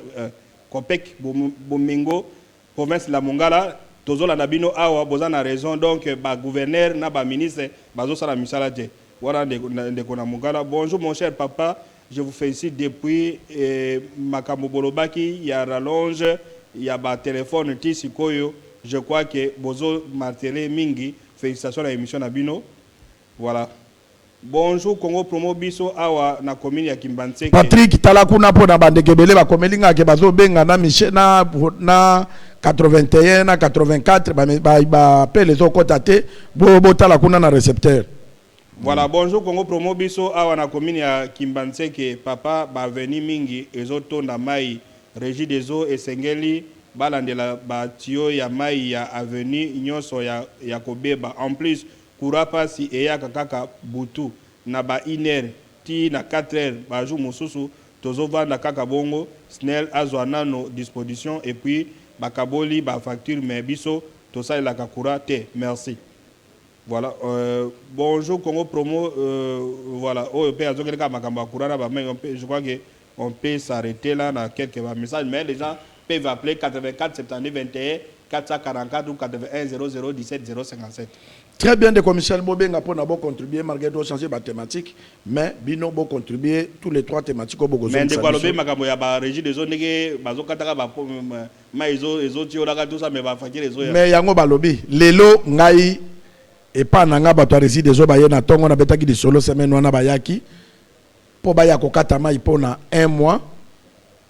Kopek, Bomingo, province de la Mongala. Tozo Landabino awa bozana raison donc ba gouverneur na ba ministre bazo sala misala te. Voilà ndeko na Mongala. Bonjour mon cher papa, je vous félicite depuis makambo bolobaki ya rallonge ya ba téléphone ti sikoyo. Je crois que bozo martelé mingi. Félicitations à l'émission Nabino. Voilà. Bonjour Congo Promo Biso awa na commune ya Kimbanseke. Patrick Talakuna po na bandekebele ba komelinga ke bazo benga na Michel na 81 na 84 ba appelle les autres côté bo Talakuna na récepteur. Voilà, bonjour Congo Promo Biso awa na commune ya Kimbanseke papa ba veni mingi ezoto na mai régie des eaux et sengeli balandela ba tio ya mai ya avenue nyonso ya kobeba en plus Kurapa si eya kaka butu na ba 1h ti na 4h ba jour mususu tozo vanda kaka bongo snel azwana no disposition et puis ba kaboli ba facture mais biso to ça la kakura te merci. Voilà bonjour Congo Promo voilà oh pe azo keleka makamba kurana ba mais je crois que on peut s'arrêter là dans quelques messages mais les gens peuvent appeler 84 72 21 444 ou 81 00 17 057. Très bien, de commissaires Bobenga pour nous contribuer malgré tout changer la thématique, mais bino bo contribuer tous les trois thématiques au Bogo. Mais de quoi le bien makambo ya ba régie des zones que bazo kataka ba maizo ti oraka tout ça mais ba fakir les zones. Mais yango balobi lelo ngai et pas nanga ba to régie des zones ba yena tongo na betaki di solo semaine wana ba yaki po ba ya kokata mai pona 1 mois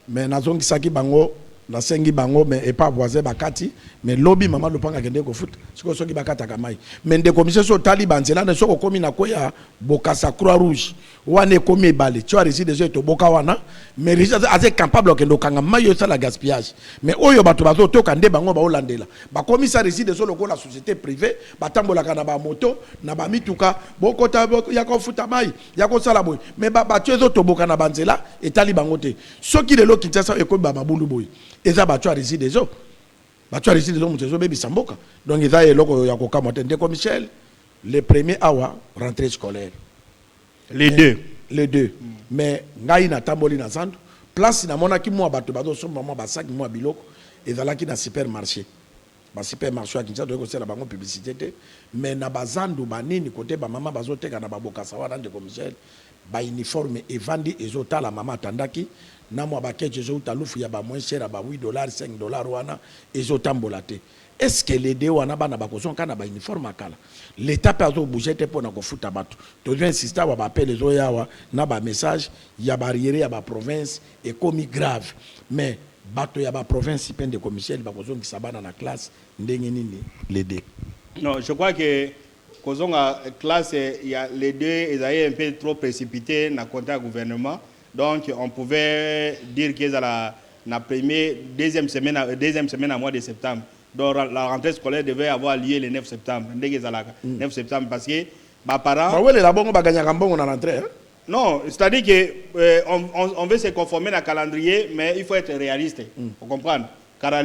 mais nazongi saki bango na sengi bango mais et pas voisin bakati mais lobby mama lopanga kende ko foot siko soki bakata kamai mais de commission so taliban cela ne soko komi na koya bokasa croix rouge wane komi balé tu as réussi déjà to boka wana mais assez capable kendo kanga mayo ça la gaspillage mais oyo bato bazo to kande bango ba olandela ba commissaire réussi de solo ko la société privée batambola kana ba moto na ba mituka bokota ya ko futa mai ya ko sala boy mais ba tu ezo to boka na banzela et taliban te soki de lo kitasa e ko ba mabulu boy et ça bato a réussi des autres. Bato a réussi des autres, mutezo bebi samboka. Donc ils a loko ya koka moten de Michel. Les premiers awa rentrée scolaire. Les deux. Les deux. Mais ngai na tamboli na zandu. Place na mona ki mo bato bato so maman ba sac mo biloko et dans la ki na supermarché. Ba supermarché a kinsa doiko sela bango publicité mais na bazandu banini côté ba maman bazo teka na baboka sawa na de Michel. Ba uniforme et vandi ezota la maman tandaki. Na mwa ba keje zo talufu ya ba moins cher ba $8 $5 wana ezotambola te. Est-ce que les deux wana bana ba kozon kana ba uniforme akala l'état peut azo bouger te pona ko futa bato to doit insister wa ba appel zo yawa na ba message ya barrière ya ba province et commis grave mais bato ya ba province pen de commissaire ba kozon ki sabana na classe ndenge nini les deux. Non, je crois que kozonga classe ya les deux ils avaient un peu trop précipité na contact gouvernement. Donc, on pouvait dire qu'ils la deuxième semaine à mois de septembre. Donc, la rentrée scolaire devait avoir lieu le 9 septembre. 9 septembre, parce que mes parents... Non, c'est-à-dire qu'on veut se conformer à un calendrier, mais il faut être réaliste. Vous comprenez? Car la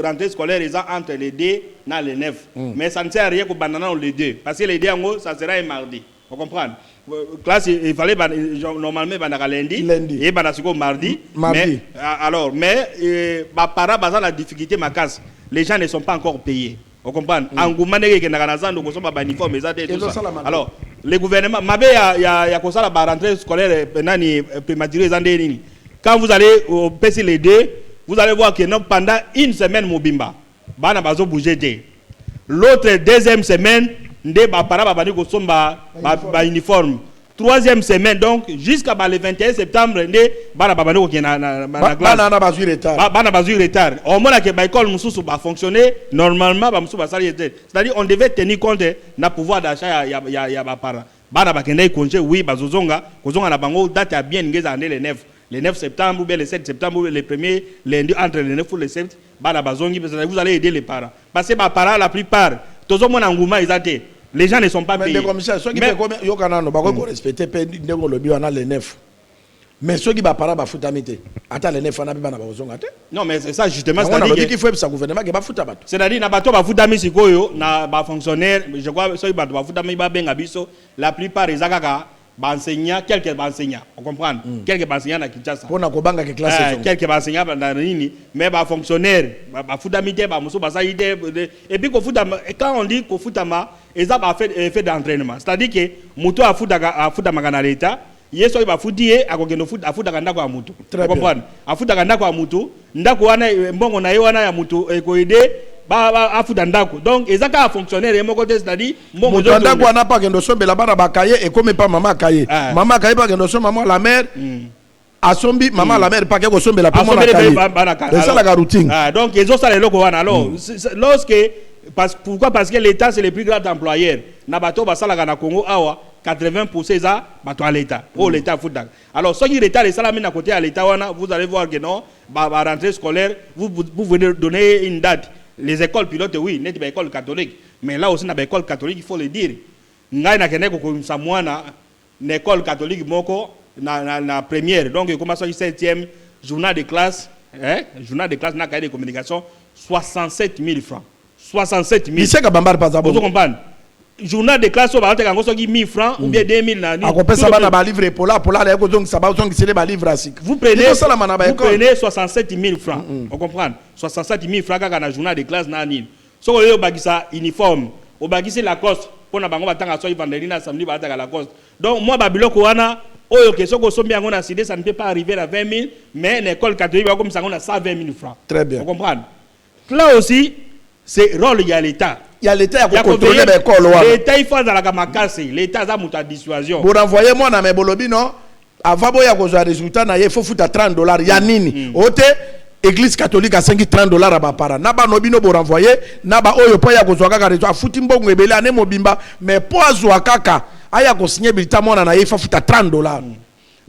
rentrée scolaire est entre les 2 et les 9. Mais ça ne sert à rien qu'on abandonne les deux. Parce que les deux, ça sera un mardi. Vous comprenez? Classe, il fallait normalement lundi et mardi. Mais, alors, mais parents, la difficulté, ma casse, les gens ne sont pas encore payés. Vous comprenez? Alors, le gouvernement, la rentrée scolaire prématurée, quand vous allez au PC les deux, vous allez voir que pendant une semaine, Mobimba, bana bazo bouger. L'autre deuxième semaine, nde ba para ba ko somba ba uniforme. Troisième semaine donc jusqu'à le 21 septembre nde bana ba ko na classe. Bana ba retard. Bana ba retard. Au moins que ba école mususu ba fonctionner normalement ba mususu ba sali. C'est-à-dire on devait tenir compte na pouvoir d'achat ya ba para. Bana ba kende congé oui ba zozonga na bango date a bien ngeza le 9 septembre ou bien le 7 septembre ou le premier lundi entre le 9 ou le 7 bana bazongi, vous allez aider les parents. Parce que les parents, la plupart, tous les gens les gens ne sont pas payés. Mais commissaire, ceux qui peuvent respecter les neuf. Mais ceux qui ne parlent pas de foutamité, attends les neuf, non, mais c'est ça justement. C'est-à-dire qu'il faut que le gouvernement qui va foutre. C'est-à-dire na bato ba foutami sikoyo na ba fonctionnaire, je crois ceux qui ba foutami ba benga biso, la plupart les akaka ba enseignants, quelques ba enseignants, on comprend? Quelques ba enseignants na Kinshasa. Pour na kobanga ke classe. Quelques ba enseignants na nini, mais ba fonctionnaire, ba foutamité ba muso ba saïdé et puis ko foutama, quand on dit ko foutama, ils a fait d'entraînement. C'est-à-dire que muto a foutama na l'état. Yeso iba fudie akogendo afuta kandako ya mutu. Comprendre? Afuta kandako ya mutu, ndako wana mbongo na yewana ya mutu ekoide ba afuta ndako. Donc ezaka fonctionnaire moko te, c'est-à-dire mbongo mutu ndako wana pa kendo sombe la bana bakaye et comme pas maman kaye. Maman kaye pa kendo sombe maman la mère. Asombi maman la mère pa ke ko sombe la maman la kaye. C'est ça la routine. Donc ezo ça les loko wana. Alors lorsque pourquoi? Parce que l'État c'est le plus grand employeur. Na bato basala na Congo awa 80% ça bato à l'État. Oh l'État fout. Alors ceux qui l'État les salami à côté à l'État wana, vous allez voir que non, ba rentrée scolaire, vous venez donner une date. Les écoles pilotes oui, n'est pas école catholique, mais là aussi na école catholique il faut le dire. Ngai na kene ko komisa mwana na école catholique moko na première. Donc commence au 7e journal de classe, journal de classe na cahier de communication 67 000 francs. 67 000. C'est Kabambar par vous comprenez? Journal de classe, on va avoir 1000 francs ou bien 2000 nani. Vous prenez 67 000 francs. On comprend? 67 000 francs quand on a journal de classe nani. Si on a bagisa uniforme, on bagisa Lacoste pour na bango batanga so vendredi na samedi batanga Lacoste. Donc moi babiloko wana oyo keso ko sombi yango na cité, ça ne peut pas arriver à 20 000, mais l'école catholique va comme ça on a 120 000 francs. Très bien. On comprend? Là aussi c'est rôle il y a l'État. Il y a l'État qui contrôle l'école. L'État il faut dans la kamakasi, l'État a muta dissuasion. Pour envoyer moi dans mes bolobi non, avant boya ko za résultat na il faut foutre $30 ya nini. Ote église catholique a 5 $30 à ba para. Na ba nobino bo renvoyer, na ba oyo po ya ko zo kaka résultat futi mbongo ebele ane mobimba, mais po azwa kaka aya ko signer bulletin moi na il faut foutre $30.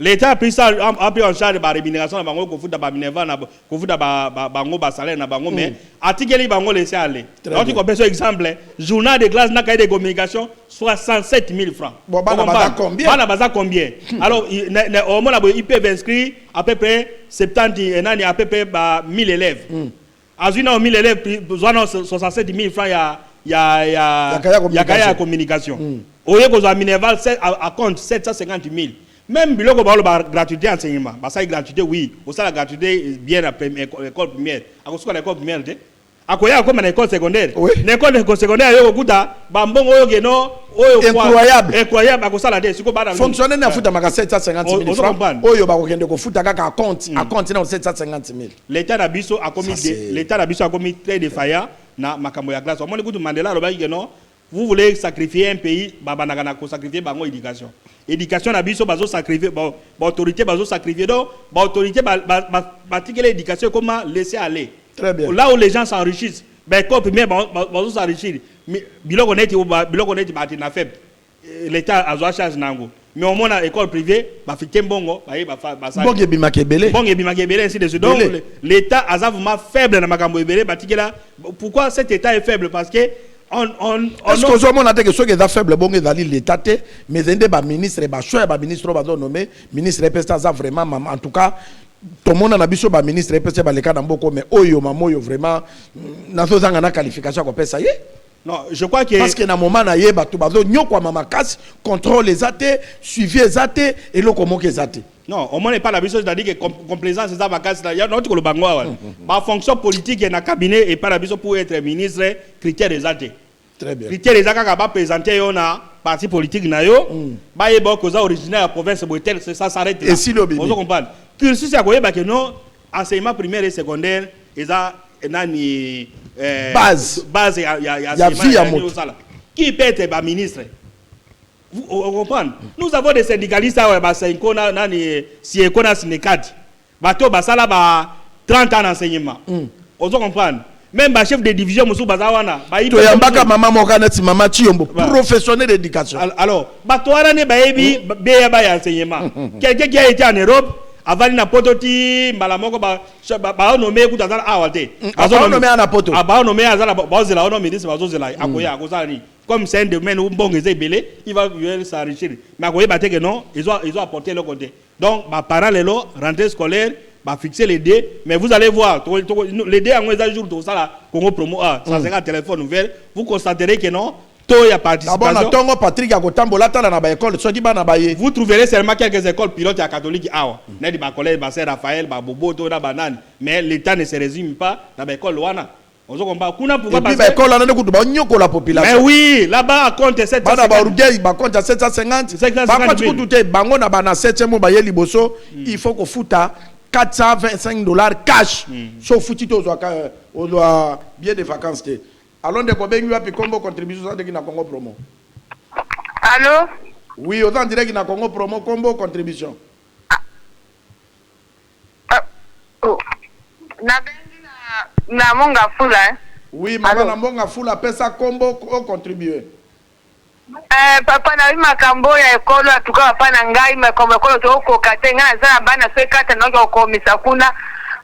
L'État a pris ça, a pris en charge la rémunération, bango ko futa ba minerva, ko futa bango ba salaire na bango, mais article bango laisser aller. Donc tu comprends exemple, journal de classe na cahier de communication 67 000 francs. Bon bana combien? Bana baza combien? Alors au moins ils peuvent inscrire à peu près 70 et nani à peu près 1000 élèves. Azuna 1000 élèves besoin 67 000 francs il y a cahier de communication. Au lieu que za minerva à compte 750 000. Même biloko ba la gratuité enseignement, ba ça gratuité oui, au ça la gratuité bien à école primaire. À cause de l'école primaire té. Akoya comme na école secondaire. L'école secondaire yo kuta ba mbongo yo geno oyo incroyable à cause ça la té siko ba na fonctionnaire na futa maka 750 000 francs. Oyo ba ko kende ko futa kaka compte à compte na 750 000. L'État d'abiso a commis très défaillant na makambo ya classe. Moi le kutu Mandela lo ba geno vous voulez sacrifier un pays, babanagana ko sacrifier bango éducation. Éducation na biso bazo sacrifier ba autorité bazo sacrifier donc ba autorité ba tirer l'éducation comment laisser aller. Très bien. Là où les gens s'enrichissent, ben comme premier bazo s'enrichir. Biloko neti ba tina faible. L'État a zo charge nango. Mais au moins école privée, ba fitem bongo, ba ça. Bongo bimakebele. Bongo bimakebele ainsi de suite. Donc l'État a vraiment faible na makambo ebele ba tikela. Pourquoi cet État est faible? Parce que est-ce que vous avez que ceux qui sont faibles, l'État, mais les ministres, les ministres sont nommés, ministre vraiment, en tout cas, tout le monde a dit que les ministres sont mais oyo mamoyo vraiment, n'a pas qualification comme ça. Non, je crois que parce que dans moment na yeba tout bazo nyoko mama kasi contrôle les athées, suivi les athées et le comment les athées. Non, au moins n'est pas la mission, c'est-à-dire que complaisance c'est ça vacances là, il y a notre le bango ma fonction politique et na cabinet et pas la mission pour être ministre critères des athées. Très bien. Critères des athées va présenter yo na parti politique na yo, ba yeba ko za originaire la province Boetel, ça s'arrête là. Et si l'obéi. On comprend. Cursus ya ko yeba que non enseignement primaire et secondaire et ça nani base il y a vie à moto. Qui peut être ministre? Vous comprenez? Nous avons des syndicalistes si on a syndicat. Bato basala ba 30 ans d'enseignement. On comprend. Même ba chef de division musu bazawana ba to yambaka mama mokanati mama Chiyombo professionnel d'éducation. Alors bato wana ne ba yebi be ya ba enseignement. Quelqu'un qui a été en Europe avant na poto ti mbala moko ba nommé ku tazala awate ba nommé na poto ba nommé azala ba zela ono ministre ba zela akoya akozala ni comme c'est un domaine où bon belé il va s'enrichir mais akoye ba te que non ils ont apporté le côté donc ba parents lelo rentrée scolaire ba fixer les dés mais vous allez voir les dés en un jour tout ça là Congo promo A 150 téléphone ouvert vous constaterez que non tout y a participation tongo Patrick akotambola tala na ba école soki bana baye vous trouverez seulement quelques écoles pilotes à catholique awa na di ba collège ba Saint Raphaël ba Bobo to na banane mais l'état ne se résume pas dans ba école wana on comprend kuna pourquoi parce que ba école na kutu ba nyoko la population mais oui là-bas compte 750 bana ba urgei ba compte 750 ba compte kutu te bango na bana 7e ba ye liboso il faut ko futa $425 cash so futi to zo ka o doit bien de vacances te allons de Kobengu api Congo contribution de na Congo promo. Allô? Oui, autant dire que na Congo promo combo contribution. Na monga fula. Oui, maman na monga fula pesa combo o contribuer. Papa na makambo ya ekolo atuka papa na ngai makombe ekolo to ko katenga za bana se kata na ko misakuna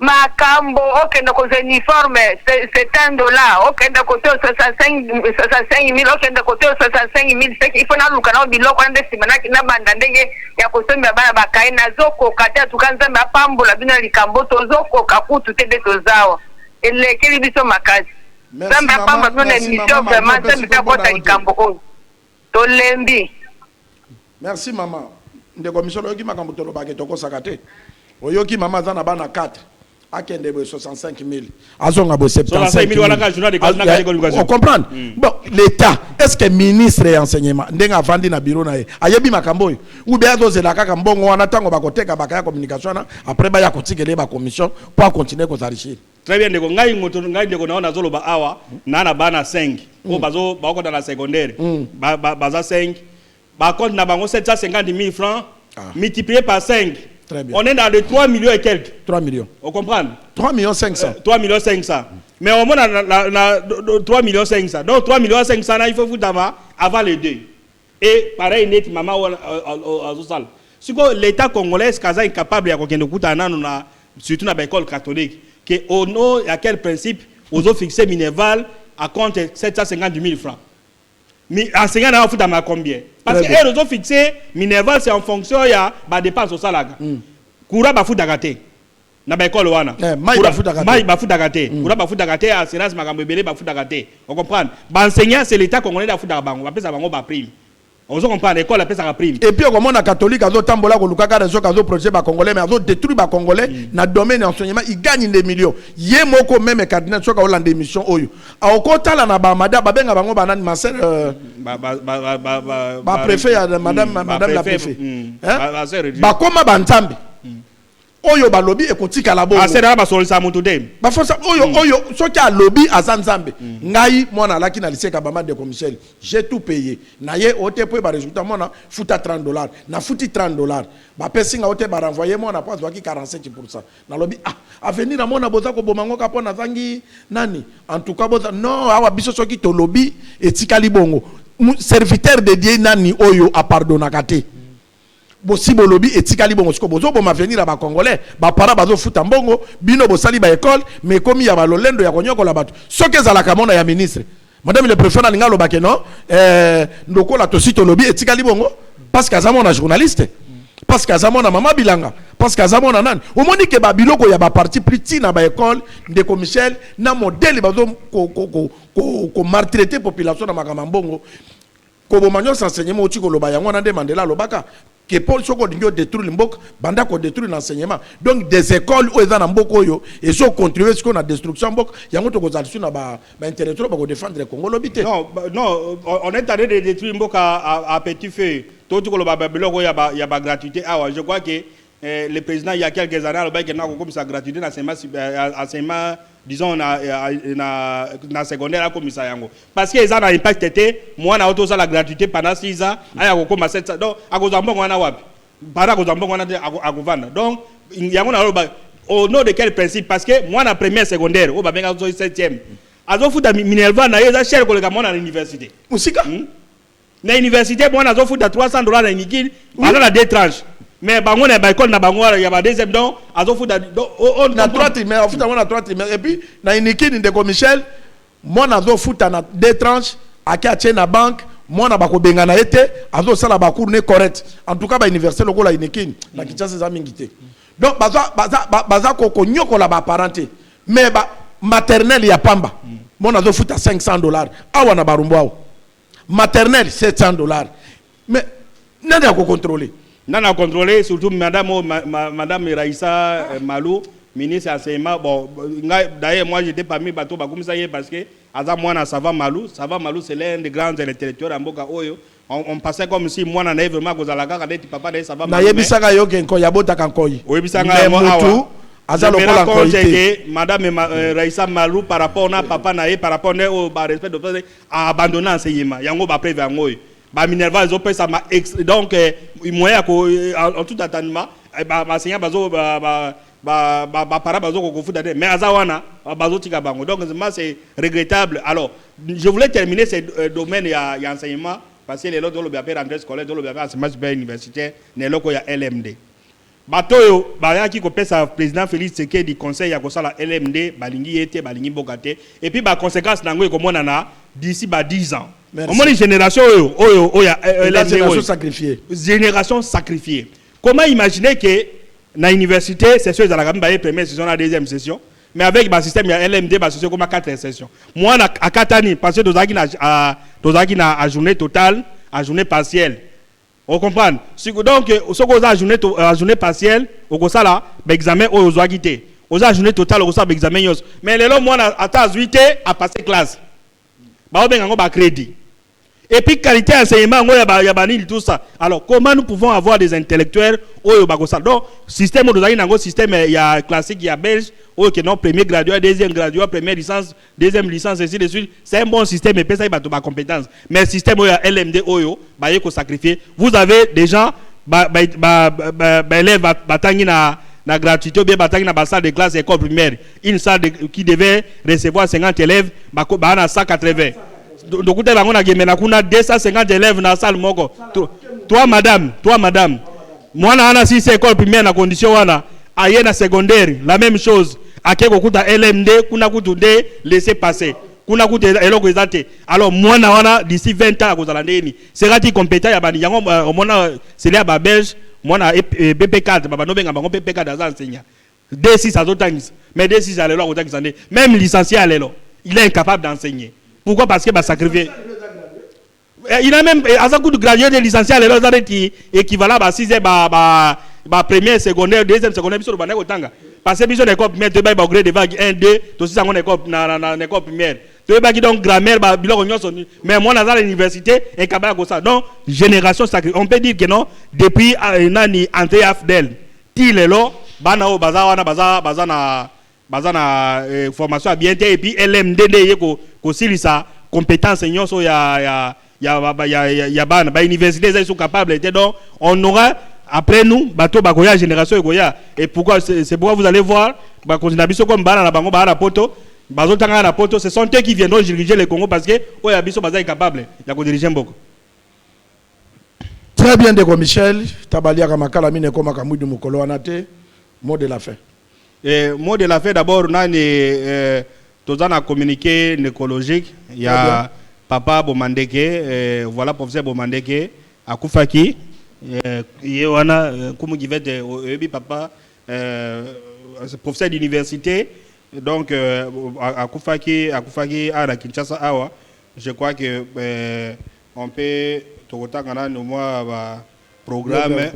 makambo okenda ko uniforme c'est $1 okenda ko to 65,000 okenda ko to 65,000 c'est il faut na luka na biloko ande simana na banda ndenge ya kosomba bana bakai na zoko kata tukanza mapambo bino likambo to zoko kakutu te de tozawa ele kili biso makazi samba pamba tuna mission vraiment c'est bien kota likambo ko to lembi. Merci maman ndeko misolo yoki makambo to lobake to ko sakate oyoki mama za na bana 4 akende 65,000 azonga bo 75,000 wala ka journal de classe na ka on comprend bon l'état est-ce que ministre et enseignement ndenga vandi na bureau na ye ayebi makambo ou bien azo zela kaka mbongo wana tango bakoteka bakaya communication na après ba ya kotikele ba commission pour continuer ko s'enrichir. Très bien ndeko ngai moto ngai ndeko naona zolo ba awa na bana 5 ko bazo ba ko dans la secondaire baza 5 ba compte na bango 750,000 francs multiplié par 5. Très bien. On est dans les 3 millions et quelques. 3 millions. On comprend? 3 millions 500. 3 millions 500. Mais au moins, 3 millions 500. Donc 3 millions 500, il faut foutre avant les deux. Et pareil, net maman au sol. Si l'État congolais est incapable de surtout dans l'école catholique, que au nom à quel principe aux autres fixés Minerval à compte 750,000 francs. Mais enseignant n'a foutu à combien? Parce que les autres fixés Minerval c'est en fonction il y a des dépenses au salaire. Koura ba foutu d'agaté. Na ba école wana. Mai ba foutu d'agaté. Mai ba foutu d'agaté. Koura ba foutu d'agaté assurance makambo belé ba foutu d'agaté. On comprend? Ba enseignant c'est l'État congolais da foutu d'agabango. Ba pesa bango ba prime. On comprend l'école la pesa prime. Et puis comme on a catholique azo tambola ko lukaka rezo kazo projet ba congolais mais azo détruire ba congolais na domaine enseignement il gagne des millions. Yé moko même cardinal soka Hollande émission oyo. A okotala na ba madame ba benga bango banani ma sœur ba préfet madame la préfet. Ba koma ba ntambi. Oyo ba lobby e kotika la bongo. Asera ba solisa mutu dem. Ba força oyo soki a lobby azanzambe. Ngai mwana laki na lycée Kabama de Michel. J'ai tout payé. Na ye ote po ba résultat mona futa $30. Na futi $30. Ba pesinga ote ba renvoyer mona pas waki 47%. Na lobby avenir na mona boza ko bomango ka pona zangi nani. En tout cas boza non awa biso soki to lobby etikali bongo. Serviteur de Dieu nani oyo a pardonaka te. Bosi bolobi etikali bongo siko bozo boma venir ba congolais ba para bazo futa mbongo bino bosali ba école mais komi ya balolendo ya konyokola batu soki ezalaka mona ya ministre madame le préfet na linga lobake non ndoko la tosito lobi etikali bongo parce que azamona journaliste parce que azamona mama bilanga parce que azamona nani omoni ke ba biloko ya ba parti plus na ba école ndeko Michel na modèle bazo ko maltraiter population na makama mbongo ko bomanyo s'enseignement oti ko loba yango na Mandela lobaka que Paul Soko Dingyo détruit l'mbok, banda ko détruit l'enseignement. Donc des écoles où ils ont mboko yo et so contribuer à ce qu'on a destruction mbok, yango to ko zalsu na ba intérêt trop ko défendre le Congo lobité. Non, on est en train de détruire mbok à petit feu. Tout ko lo ba biloko ya ba gratuité. Ah je crois que le président il y a quelques années le bail que na ko comme ça gratuité na enseignement disons na secondaire comme ça yango parce que ça a impact était moi na auto ça la gratuité pendant 6 ans aya ko comme 700 donc akozambongo wana wapi para kozambongo wana akovanda donc yango na au nom de quel principe parce que moi na première secondaire au ba benga 7e azo futa Minerva na yeza cher ko le kamona na université musika na université moi na zo futa $300 na nikili pendant la deux tranches mais bango na école na bango il y a deuxième donc azo futa on a 3 trimestres futa on a 3 trimestres et puis na inikini de Michel moi na zo futa na 2 tranches aki atie na banque moi na bako benga na été azo sala ba cours ne correct en tout cas ba université lokola inikini na Kinshasa za mingité donc baza koko nyoko la ba parenté mais ba maternelle ya pamba moi na zo futa $500 awa na barumbo maternelle $700 mais nani a contrôler nani a contrôler surtout madame Raissa Malou ministre enseignement bon d'ailleurs moi j'étais parmi bateau ba comme ça parce que aza moi ça va Malou c'est l'un des grands intellectuels en Mboka oyo on passait comme si moi na vraiment kozala kaka deti papa d'ailleurs ça va na yebisaka yo kenko ya bota kankoyi oyebisanga moi aza lokola koité madame Raissa Malou par rapport na papa na par rapport au respect de a abandonné enseignement yango ba prévu ngoy ba Minerva zo pesa ma donc moyen en tout attendement ba enseignant bazo ba para bazo ko futa mais azawana bazo tika bango donc c'est regrettable. Alors je voulais terminer ce domaine ya enseignement parce que les autres le bien rentrée scolaire le bien enseignement supérieur universitaire ne loko ya LMD batoyo ba ki ko pesa président Félix Tshisekedi conseil ya ko sala LMD balingi yete balingi bokate et puis ba conséquence nango ko mona na d'ici 10 ans. Au moins une génération génération sacrifiée. Comment imaginer que dans l'université, c'est sûr que la première session, la deuxième session, mais avec le système LMD, c'est comme 4 sessions. Moi, à 4 années, parce que nous avons une journée totale, une journée partielle. Vous comprenez? Donc, ce qu'on a une journée partielle, on a là, l'examen aux aguités. On a une journée totale, on a l'examen. Mais les gens, moi, à 8 à passer classe. Ba crédit. Et puis qualité enseignement tout ça. Alors comment nous pouvons avoir des intellectuels donc système de système il y a classique il y a belge qui non premier graduat deuxième graduat première licence deuxième licence ainsi de suite, c'est un bon système et ça il va compétence mais le système il y a LMD sacrifier. Vous avez des gens élèves batangi na gratuité ou bien batangi na salle de classe école primaire une salle qui devait recevoir 50 élèves na 180. Donc, vous avez 250 élèves dans la salle. Toi, madame, moi, si c'est école primaire, dans la condition, ailleurs dans secondaire, la même chose. À quel LMD, kuna kutunde laisser passer. Kuna kutunde alors, moi, d'ici 20 ans, sera-t-il compétent? C'est là, belge, moi, BP4, PP4 dans enseignant. D6 à d'autres mais D6 à l'élo, même licencié à l'élo, il est incapable d'enseigner. Pourquoi? Parce qu'il va sacrifier. Il a même à sa coup de gradué de licencié à l'élo, équivalent à 6 première, secondaire, deuxième, secondaire, parce que l'école primaire, tu vas grade de vague 1, 2, tu aussi dans l'école primaire. Tu vas donc grammaire, mais moi, dans l'université, incapable de ça. Donc, génération sacrifiée. On peut dire que non, depuis Nani Ante Afdel, Tilelo, Banao, Bazana, formation à bien et puis LMD aussi sa compétence so ya université ils sont capables donc on aura après nous bateau bakoya génération goya et pourquoi c'est pourquoi vous allez voir ba continue biso comme bana na bango ba na poto bazo tanga na poto ce sont eux qui viendront diriger le Congo parce que oya biso baza capable ya ko diriger mboko. Très bien Ndeko Michel tabalia kama kala mine koma kamudu mukolo anate mot de la fin. Mot de la fin d'abord, on a un communiqué écologique. Il y a Papa Bomandeke, voilà professeur Bomandeke, à Koufaki. Il y a comme qui va papa, professeur d'université. Donc à Koufaki, à la Kinshasa, Awa. Je crois que on peut tout autant qu'on a nos mois programme.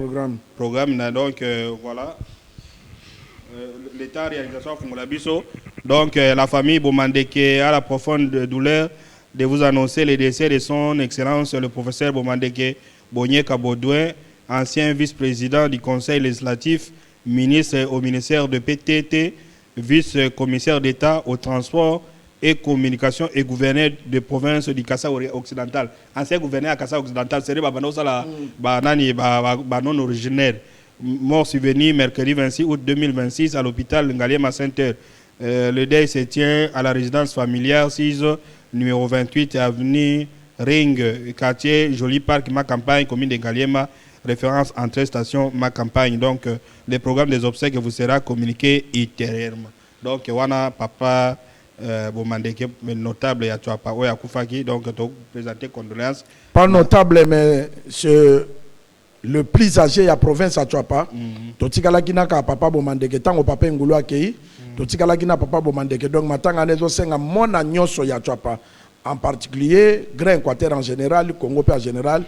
Donc voilà. L'État réalisation Fungolabiso. Donc la famille Bomandeke a la profonde douleur de vous annoncer le décès de son Excellence le professeur Bomandeke Bonyeka Baudouin, ancien vice-président du Conseil législatif, ministre au ministère de PTT, vice-commissaire d'État au transport et communication et gouverneur de province du Kassa occidental. Ancien gouverneur à Kassa occidental, c'est non originaire. Mort survenu mercredi 26 août 2026 à l'hôpital Ngaliema Center. Le deuil se tient à la résidence familiale 6 numéro 28 avenue Ring, quartier Joli Parc, ma campagne, commune de Ngaliema, référence entre stations ma campagne. Donc, les programmes des obsèques vous sera communiqué ultérieurement. Donc, wana papa bomandeke notable ya Tchouapa oya Koufaki, donc to présenter condoléances. Pas notable, mais c'est le plus âgé de la province à Tchouapa. Totikala kinaka papa bomandeke tango papa ngulu akei. Totikala kina papa bomandeke donc matanga nezo senga mona nyoso ya Tchouapa. En particulier, Grand Équateur en général, Congo en général,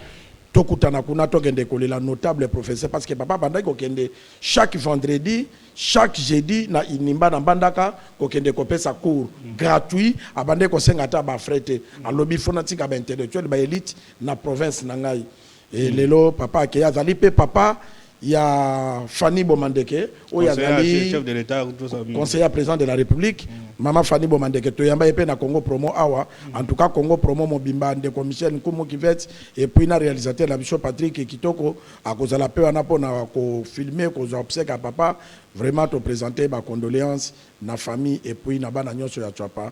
tokutana kuna tokende kolela notable professeur parce que papa bandaki kokende chaque vendredi, chaque jeudi na inimba na bandaka kokende kopesa cours gratuit abande ko senga ta ba frete alobi fona tika ba intellectuel ba élite na province na ngai et lelo papa ke azali pe papa ya Fanny Bomandeke o ya zali chef de l'état conseiller président de la République Maman Fanny Bomandeke to yamba epe na Congo Promo awa en tout cas Congo Promo mobimba de commission Nkumo Kivet et puis na réalisateur la Bishop Patrick Kitoko a cause la peu na pona ko filmer ko obsèque à papa vraiment te présenter ma condoléances na famille et puis na bana nyonso ya Tchouapa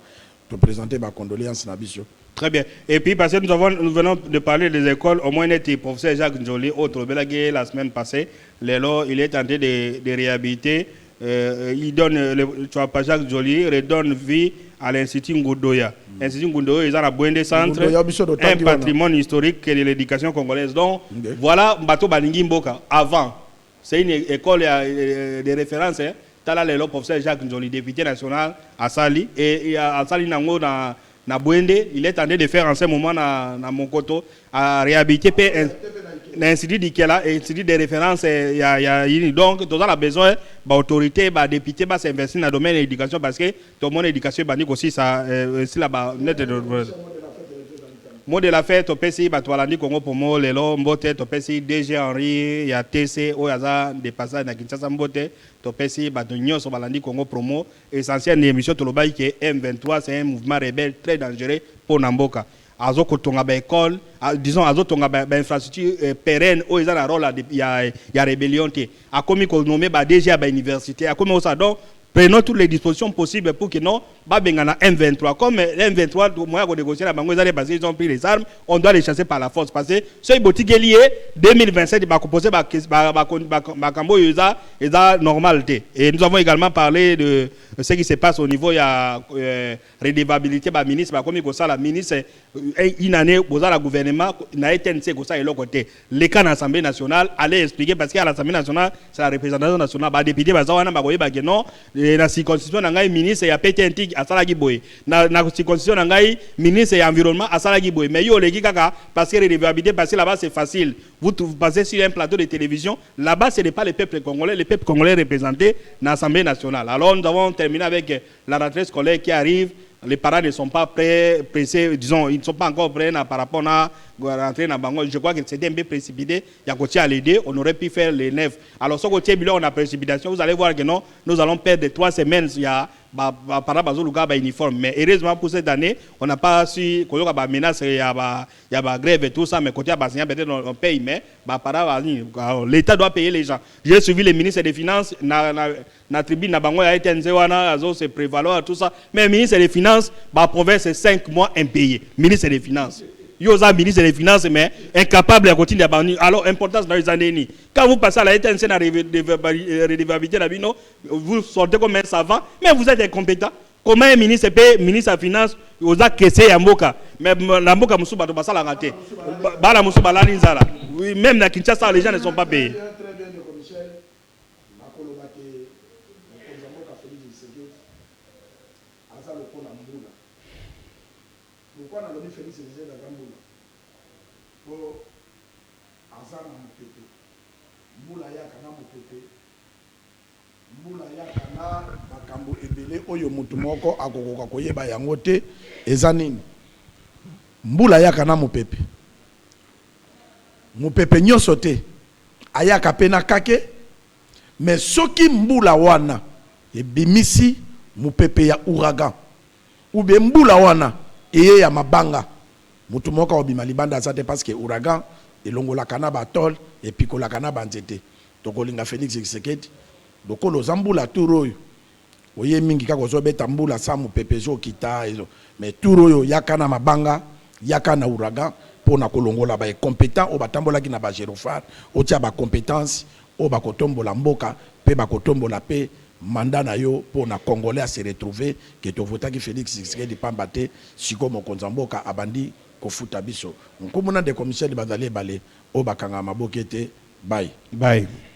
te présenter ma condoléances na Bishop. Très bien. Et puis, parce que nous venons de parler des écoles, au moins, le professeur Jacques Njoli, autre Belagé, la semaine passée, il est tenté de réhabiliter. Il donne, tu vois pas, Jacques Njoli redonne vie à l'Institut Ngoudoya. L'Institut Ngoudoya, ils ont un bon centre, un patrimoine historique de l'éducation congolaise. Donc, voilà, Bato Balingi Mboka, avant. C'est une école de référence. Tala le professeur Jacques Njoli, député national à Sali. Et à Sali, na Bwende, il est tenté de faire en ce moment na Mokoto à réhabiliter l'institut d'Ikela et l'institut de référence donc tout a besoin d'autorité député s'investir dans le domaine de l'éducation parce que tout le monde éducation bannique aussi ça là net de mot de la fête au PCI batwalandi Congo pour moi les lots mbote au PCI DG Henri ya TC au yaza des passages na Kinshasa mbote au PCI batonyo so balandi Congo promo essentiel émission to lobai qui M23 c'est un mouvement rebelle très dangereux pour Namboka azo kotonga ba école disons azo tonga ba infrastructure pérenne au yaza la rôle ya rébellion té a komi ko nommer ba DG ba université a komi ça donc prenons toutes les dispositions possibles pour que non, Babengana M23, comme M23, moi, je négocier la banque, ils ont pris les armes, on doit les chasser par la force. Parce que ce boutique lié, 2027, il va composer Bakambo, il y a normalité. Et nous avons également parlé de ce qui se passe au niveau de la redevabilité, le ministre, comme il y a la ministre, une année, le gouvernement, il a été et l'autre côté. Les cas de l'Assemblée nationale, allez expliquer, parce qu'à l'Assemblée nationale, c'est la représentation nationale, les députés, non. La circonscription nangai ministre ya PTNT à Salagi Boy na circonscription nangai ministre ya environnement à Salagi Boy mais yo legi kaka parce que redevabilité parce que là-bas c'est facile vous passez sur un plateau de télévision là-bas ce n'est pas le peuple congolais représenté dans l'Assemblée nationale. Alors nous avons terminé avec la rentrée scolaire qui arrive. Les parents ne sont pas pressés, disons, ils ne sont pas encore prêts par rapport à rentrer dans Bango. Je crois que c'était un peu précipité. Il y a côté à l'aider, on aurait pu faire les 9. Alors, ce côté bilan, on a précipitation. Vous allez voir que non, nous allons perdre 3 semaines. Il y a par rapport à uniforme. Mais heureusement pour cette année, on n'a pas su qu'il y a des menaces, il y a des grèves et tout ça. Mais côté à peut-être on paye, mais l'État doit payer les gens. J'ai suivi les ministres des Finances. Na tribune na bango ya été nzewana azo se prévaloir tout ça mais ministre des Finances ba province c'est 5 mois impayé ministre des Finances yoza ministre des Finances mais incapable à continuer alors importance dans les années quand vous passez à la ETNC na redevabilité la bino vous sortez comme un savant mais vous êtes incompétent. Comment un ministre peut ministre des Finances yoza kese ya mboka mais la mboka musuba to basala raté bala musuba la linzala même na Kinshasa les gens ne sont pas payés. Pourquoi on a donné Félix Elisée de Gamboula pour Azar na Mopepe Moula yaka na Mopepe Moula yaka na makambo ebele oyo mutu moko akokoka koyeba yango te eza nini Moula yaka na Mopepe Mopepe nyonso te ayaka pe na kake mais soki mbula wana ebimisi Mopepe ya ouragan ou bien mbula wana et ya mabanga mutu moko obima libanda azate parce que ouragan elongola kana ba tol et puis kola kana ba nzete tokolinga Félix Tshisekedi dokolo zambula turoyo oye mingi kako zobeta mbula sa Mopepe zo kita ezo mais turoyo yakana mabanga yakana ouragan pour na kolongola ba compétent o batambola ki na ba Gérophare o tia ba compétence o ba kotombola mboka pe ba kotombola pe mandat na yo pour na Congolais à se retrouver que to vota ki Félix Tshisekedi pambate siko mokonza mboka abandi kofuta biso nkomona de commissaire de bazali balé o bakanga mabokete bye Bye.